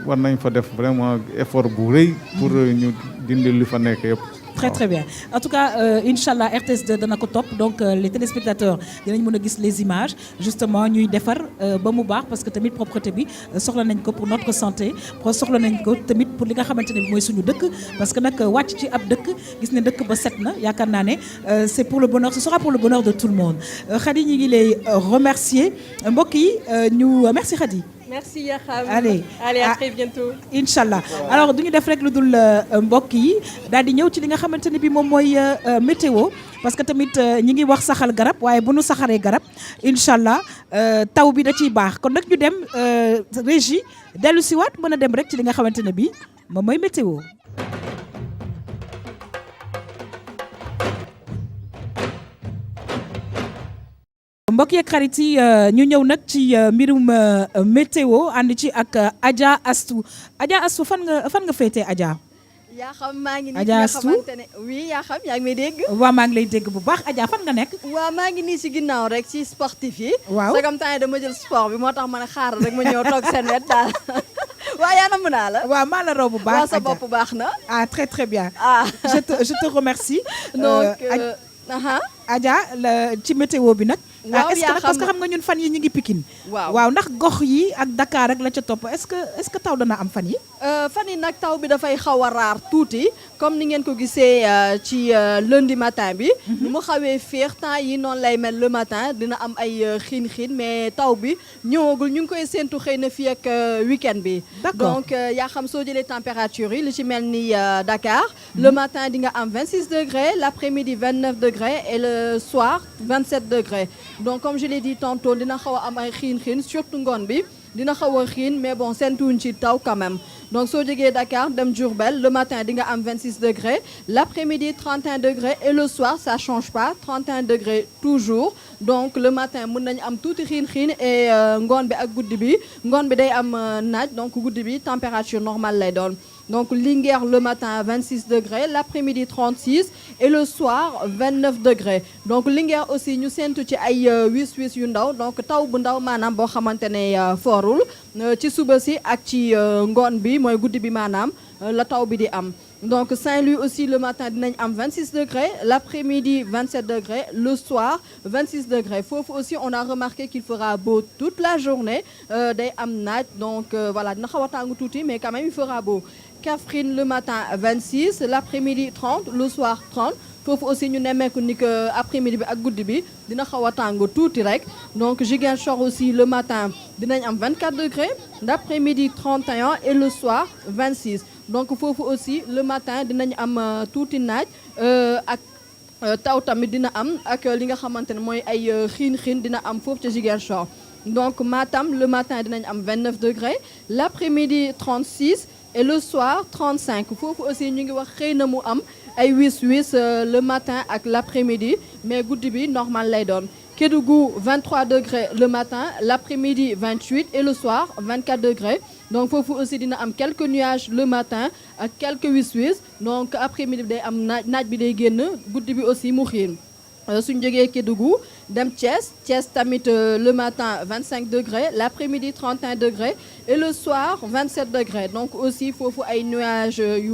F: war nañ fa def vraiment effort bu rëy. pour ñu dindi li fa nekk yëpp.
A: très très bien en tout cas Inch'Allah RTS 2 dana ko topp donc les téléspectateurs dinañ mën a gis les images justement ñuy defar ba mu baax parce que tamit propreté bi soxla nañ ko pour notre santé soxla nañ ko tamit pour li nga xamante ne bi mooy suñu dëkk parce que nag wàcc ci ab dëkk gis ne dëkk ba set na yaakaar naa ne c'est pour le bonheur ce sera pour le bonheur de tout le monde Khady ñi ngi lay remercier mbokk yi ñu merci Khady.
R: Merci Yakham.
A: Allez
R: à très bientôt.
A: Inch'Allah alors du ñu def rek lu dul mbokk yi daal di ñëw ci li nga xamante ne bi moom mooy météo parce que tamit ñi ngi wax saxal garab waaye bu nu saxaree garab Inch'Allah taw bi da ciy baax kon nag ñu dem régie dellu siwaat mën a dem rek ci li nga xamante ne bi moom mooy météo. mbokk yeeg xarit yi ñu ñëw nag ci mbirum météo ànd ci ak Adja Astou fan nga féetee Adja.
S: yaa xam maa ngi nii
A: Adja
S: nga
A: Astou
S: xamante ne oui yaa xam yaa ngi may dégg.
A: waaw maa ngi lay dégg bu baax Adja fan nga nekk.
S: waaw maa ngi nii si ginnaaw rek ci sportif yi.
A: waaw
S: sagam temps yi dama jël sport bi moo tax ma ne xaaral rek ma ñëw toog seen wet daal. waaw yaa namm naa la.
A: waaw maa la raw bu baax
S: waaw sa bopp baax na.
A: ah très très bien.
S: ah
A: je te remercie.
S: donc
A: Adja ci météo bi nag.
S: waaw
A: est-ce que parce que xam nga ñun fan yi ñu ngi Pikine. waaw ndax gox yi ak Dakar rek la ca topp est-ce que taw dana am fan yi.
S: fan yi nag taw bi dafay xaw a raar tuuti comme ni ngeen ko gisee ci lundi matin bi. mu xawee féex temps yi noonu lay mel le matin dina am ay xiin-xiin mais taw bi ñëwagul ñu ngi koy séentu xëy na fii ak week-end bi.
A: d'accord
S: donc yaa xam soo jëlee température yi li ci mel ni Dakar. le matin di nga am 26 degrés l'après-midi 29 degrés et le soir 27 degrés. donc comme je l'ai dit tantôt dina xaw a am ay xiin-xiin surtout ngoon bi dina xaw a xiin mais bon seentuwuñ ci taw quand même donc soo jógee Dakar dem Diourbel le matin di nga am 26 degrés l'après-midi 31 degrés et le soir ça change pas 31 degrés toujours donc le matin mën nañu am tuuti xiin-xiin et ngoon bi ak guddi bi ngoon bi day am naaj donc guddi bi température normale lay doon. donc Linguère le matin 26 degrés l'après-midi 36 et le soir 29 degrés donc Linguère aussi ñu séntu ci ay wis yu ndaw donc taw bu ndaw maanaam boo xamante ne forul ci suba si ak ci ngoon bi mooy guddi bi maanaam la taw bi di am. donc Saint-Louis aussi le matin dinañ am 26 degrés l'après-midi 27 degrés le soir 26 degrés foofu aussi on a remarqué qu'il fera beau toute la journée day am naaj donc voilà dina xaw a tàng tuuti mais quand même il fera beau. Kaffrine le matin 26 l'après-midi 30 le soir 30 foofu aussi ñu nemmeeku ni que après-midi bi ak guddi bi dina xaw a tàng tuuti rek donc Ziguinchor aussi le matin dinañ am 24 degrés l'après-midi 31 et le soir 26 donc foofu aussi le matin dinañ am tuuti naaj ak taw tamit dina am ak li nga xamante ne mooy ay xiin-xiin dina am foofu ca Ziguinchor donc Matam le matin dinañ am 29 degrés l'après-midi 36 et le soir 35 foofu aussi ñu ngi wax xëy na mu am ay wis le matin ak l'après-midi mais guddi bi normal lay doon Kédougou 23 degrés le matin, l'après-midi 28 et le soir 24 degrés. Donc foofu aussi dina am quelques nuages le matin ak quelques wis-wis. Donc après-midi bi day am naaj bi day génn, guddi bi aussi mu xiin. Suñ jógee Kédougou dem Thiès tamit le matin 25 degrés, l'après-midi 31 degrés et le soir 27 degrés. Donc aussi foofu ay nuages yu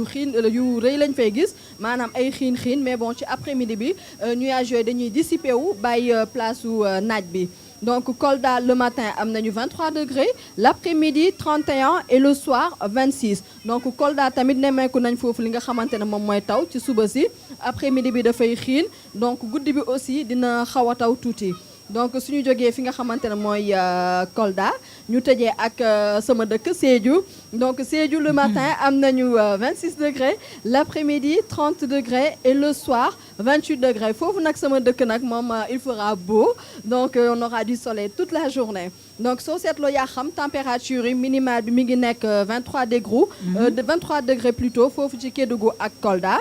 S: rëy lañ fay gis maanaam ay xiin mais bon ci après-midi bi nuages yooyu dañuy dissiper wu bàyyi place u naaj bi. Donc Kolda le matin am nañu 23 degrés, l'après-midi 31 et le soir 26. Donc Kolda tamit nemmeeku nañ foofu li nga xamante ne moom mooy taw ci suba si après-midi bi dafay xiin donc guddi bi aussi dina xaw a taw tuuti. Donc suñu jógee fi nga xamante ne mooy Kolda ñu tëjee ak sama dëkk Sédhiou. Donc Sédhiou le matin am nañu 26 degrés, l'après-midi 30 degrés et le soir 28 degrés. Foofu nag sama dëkk nag moom il fera beau donc on aura du soleil toute la journée. Donc soo seetloo yaa xam température yi minimale bi mi ngi nekk 23 degrés plutôt foofu ci Kédougou ak Kolda.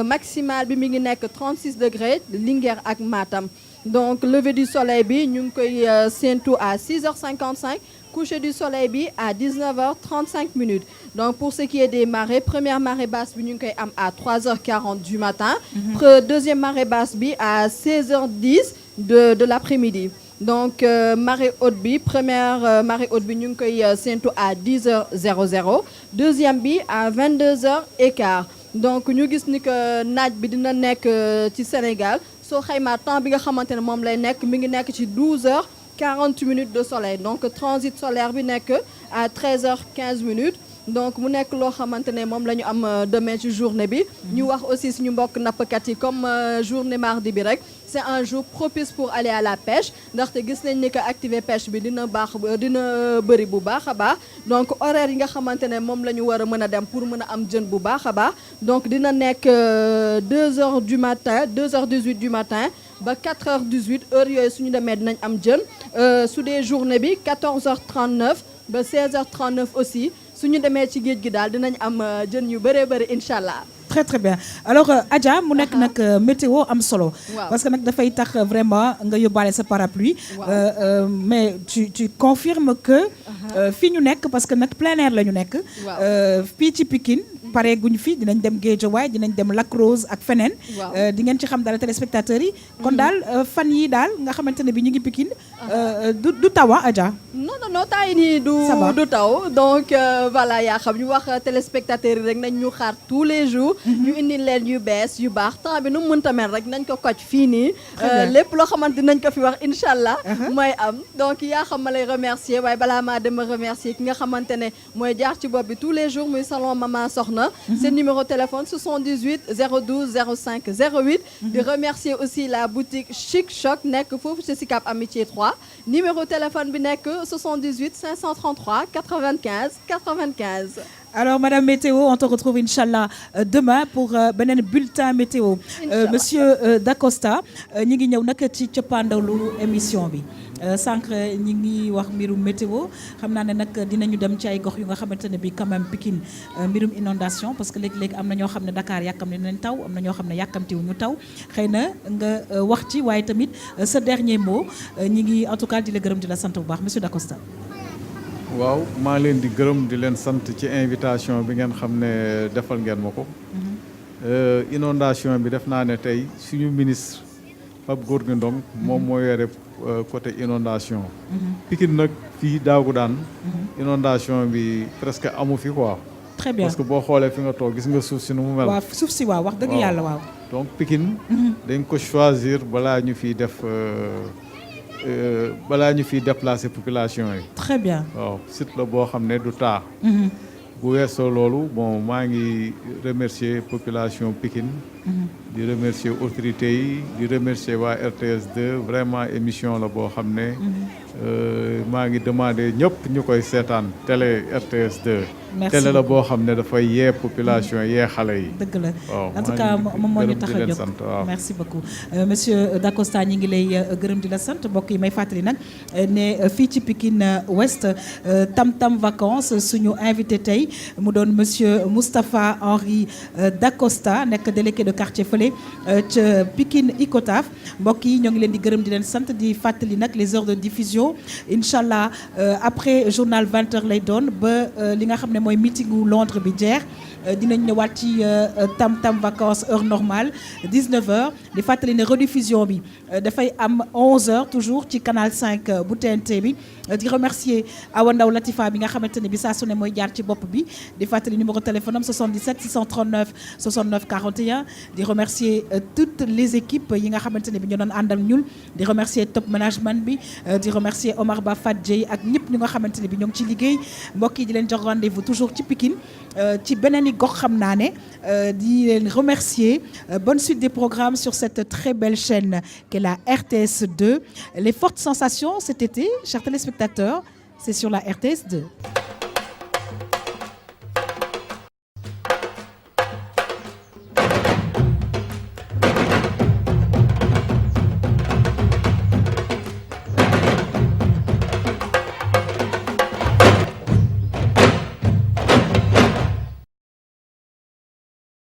S: Maximal bi mi ngi nekk 36 degrés Linguère ak Matam. Donc lever du soleil bi ñu ngi koy séentu à 6h55, coucher du soleil bi à 19h35. Donc pour ce qui est des marées, première marée basse bi ñu ngi koy am à 3h40 du matin, deuxième marée basse bi à 16h10 de l'après-midi. Donc marée haute bi première marée haute bi ñu ngi koy séentu à 10h00, deuxième bi à 22h15. Donc ñu gis ni que naaj bi dina nekk ci Sénégal soo xaymaa temps bi nga xamante ne moom lay nekk mi ngi nekk ci 12h40 de soleil. Donc transit solaire bi nekk à 13h15. Donc mu nekk loo xamante ne moom la ñu am demain ci journée bi. ñu wax aussi suñu mbokk nappkat yi comme journée mardi bi rek c'est un jour propice pour aller à la pêche ndaxte gis nañ ni que activer pêche bi dina bëri bu baax a baax. Donc horaire yi nga xamante ne moom la ñu war a mën a dem pour mën a am jën bu baax a baax donc dina nekk 2h du matin 2h18 du matin ba 4h18 heure yooyu suñu demee dinañ am jën su dee journée bi 14h39 ba 16h39 aussi. suñu demee ci géej gi daal dinañ am jën yu bëree bëri incha allah.
A: Très bien alors Adja mu nekk nag météo am solo. Parce que nag dafay tax vraiment nga yóbbaale sa parapluie. Mais tu confirmes que fii ñu nekk parce que nag plein air la ñu nekk. Fii ci Pikine pare guñ fi dinañ dem Guédiawaye dinañ dem Lac Rose ak feneen. di ngeen ci xam dara téléspectateurs yi. kon daal fan yi daal nga xamante ne bi ñu ngi Pikine du taw Adja.
S: non temps yi nii du taw donc voilà yaa xam ñu wax téléspectateurs yi rek nañ ñu xaar tous les jours. ñu indi leen yu bees yu baax temps bi nu mu mënta mel rek nañ ko koj fii nii. lépp loo xamante nañ ko fi wax incha allah. mooy am donc yaa xam ma lay remercier waaye balaa maa dem a remercier ki nga xamante ne mooy jaar ci bopp bi tous les jours muy salon Maman Soxna. seen numéro de téléphone 78 012 05 08. di remercier aussi la boutique Chic Choc nekk foofu ci Sicap Amitié 3 numéro téléphone bi nekk 78 533 95 95.
A: Alors Madame Météo, on te retrouve Inch'Allah demain pour beneen bulletin météo. Monsieur Dacosta ñi ngi ñëw nag ci cëppaandalu émission bi sànq ñi ngi wax mbirum météo xam naa ne nag dinañu dem ci ay gox yu nga xamante ne bi quand même Pikine mbirum inondation parce que léegi-léegi am na ñoo xam ne Dakar yàkkam ne nañ taw am na ñoo xam ne yàkkamtiwu ñu taw xëy na nga wax ci waaye tamit ce dernier mot ñi ngi en tout cas di la gërëm di la sant bu baax Monsieur Dacosta.
F: waaw maa leen di gërëm di leen sant ci invitation bi ngeen xam ne defal ngeen ma ko. Inondation bi def naa ne tey suñu ministre Pape Gorgui Ndong moom moo yore côté inondation. Pikine nag fii daagu daan. Inondation bi presque amu fi quoi.
A: Très bien
F: parce que boo xoolee fi nga toog gis nga suuf si nu mu mel.
A: waaw suuf si waaw wax dëgg yàlla waaw.
F: donc Pikine. dañ ko choisir balaa ñu fiy def. balaa ñu fiy déplacer population yi.
A: Très bien
F: waaw site la boo xam ne du taa. bu weesoo loolu bon maa ngi remercier population Pikine. di remercier autorités yi di remercier waa RTS2 vraiment émission la boo xam ne. maa ngi demandé ñëpp ñu koy seetaan télé RTS2.
A: merci
F: télé la boo xam ne dafay yee population yee xale yi.
A: dëgg la
F: waaw
A: en tout cas moom moo ñu tax a jóg merci beaucoup monsieur Dacosta ñi ngi lay gërëm di la sant mbokk yi may fàttali nag ne fii ci Pikine Ouest Tam Vacances suñu invité tey mu doon monsieur Moustapha Henri Dacosta nekk délégué de quartier fële fële ca Pikine Icotaf mbokk yi ñoo ngi leen di gërëm di leen sant di fàttali nag les heures de diffusion incha allah après journal 20h lay doon ba li nga xam ne mooy meetingu Londres bi jeex. dinañ ñëwaat ci tam vacances heure normale 19h di fàttali ne rediffusion bi dafay am 11h toujours ci canal 5 bu TNT bi di remercier Awa Ndaw Latifa bi nga xamante ne bi saa su ne mooy jaar ci bopp bi di fàttali numéro téléphone am 77 639 69 41 di remercier toutes les équipes yi nga xamante ne bi ñoo doon àndal ñun di remercier top management bi di remercier Omar Ba Fat Dieye ak ñëpp ñu nga xamante ne bi ñoo ngi ci liggéey mbokk yi di leen jox rendez-vous toujours ci Pikine ci beneen gox xam naa ne di leen remercier bonne suite des programmes sur cette très belle chaîne qu'est la RTS2 les fortes sensations cet été chers téléspectateurs c'est sur la RTS2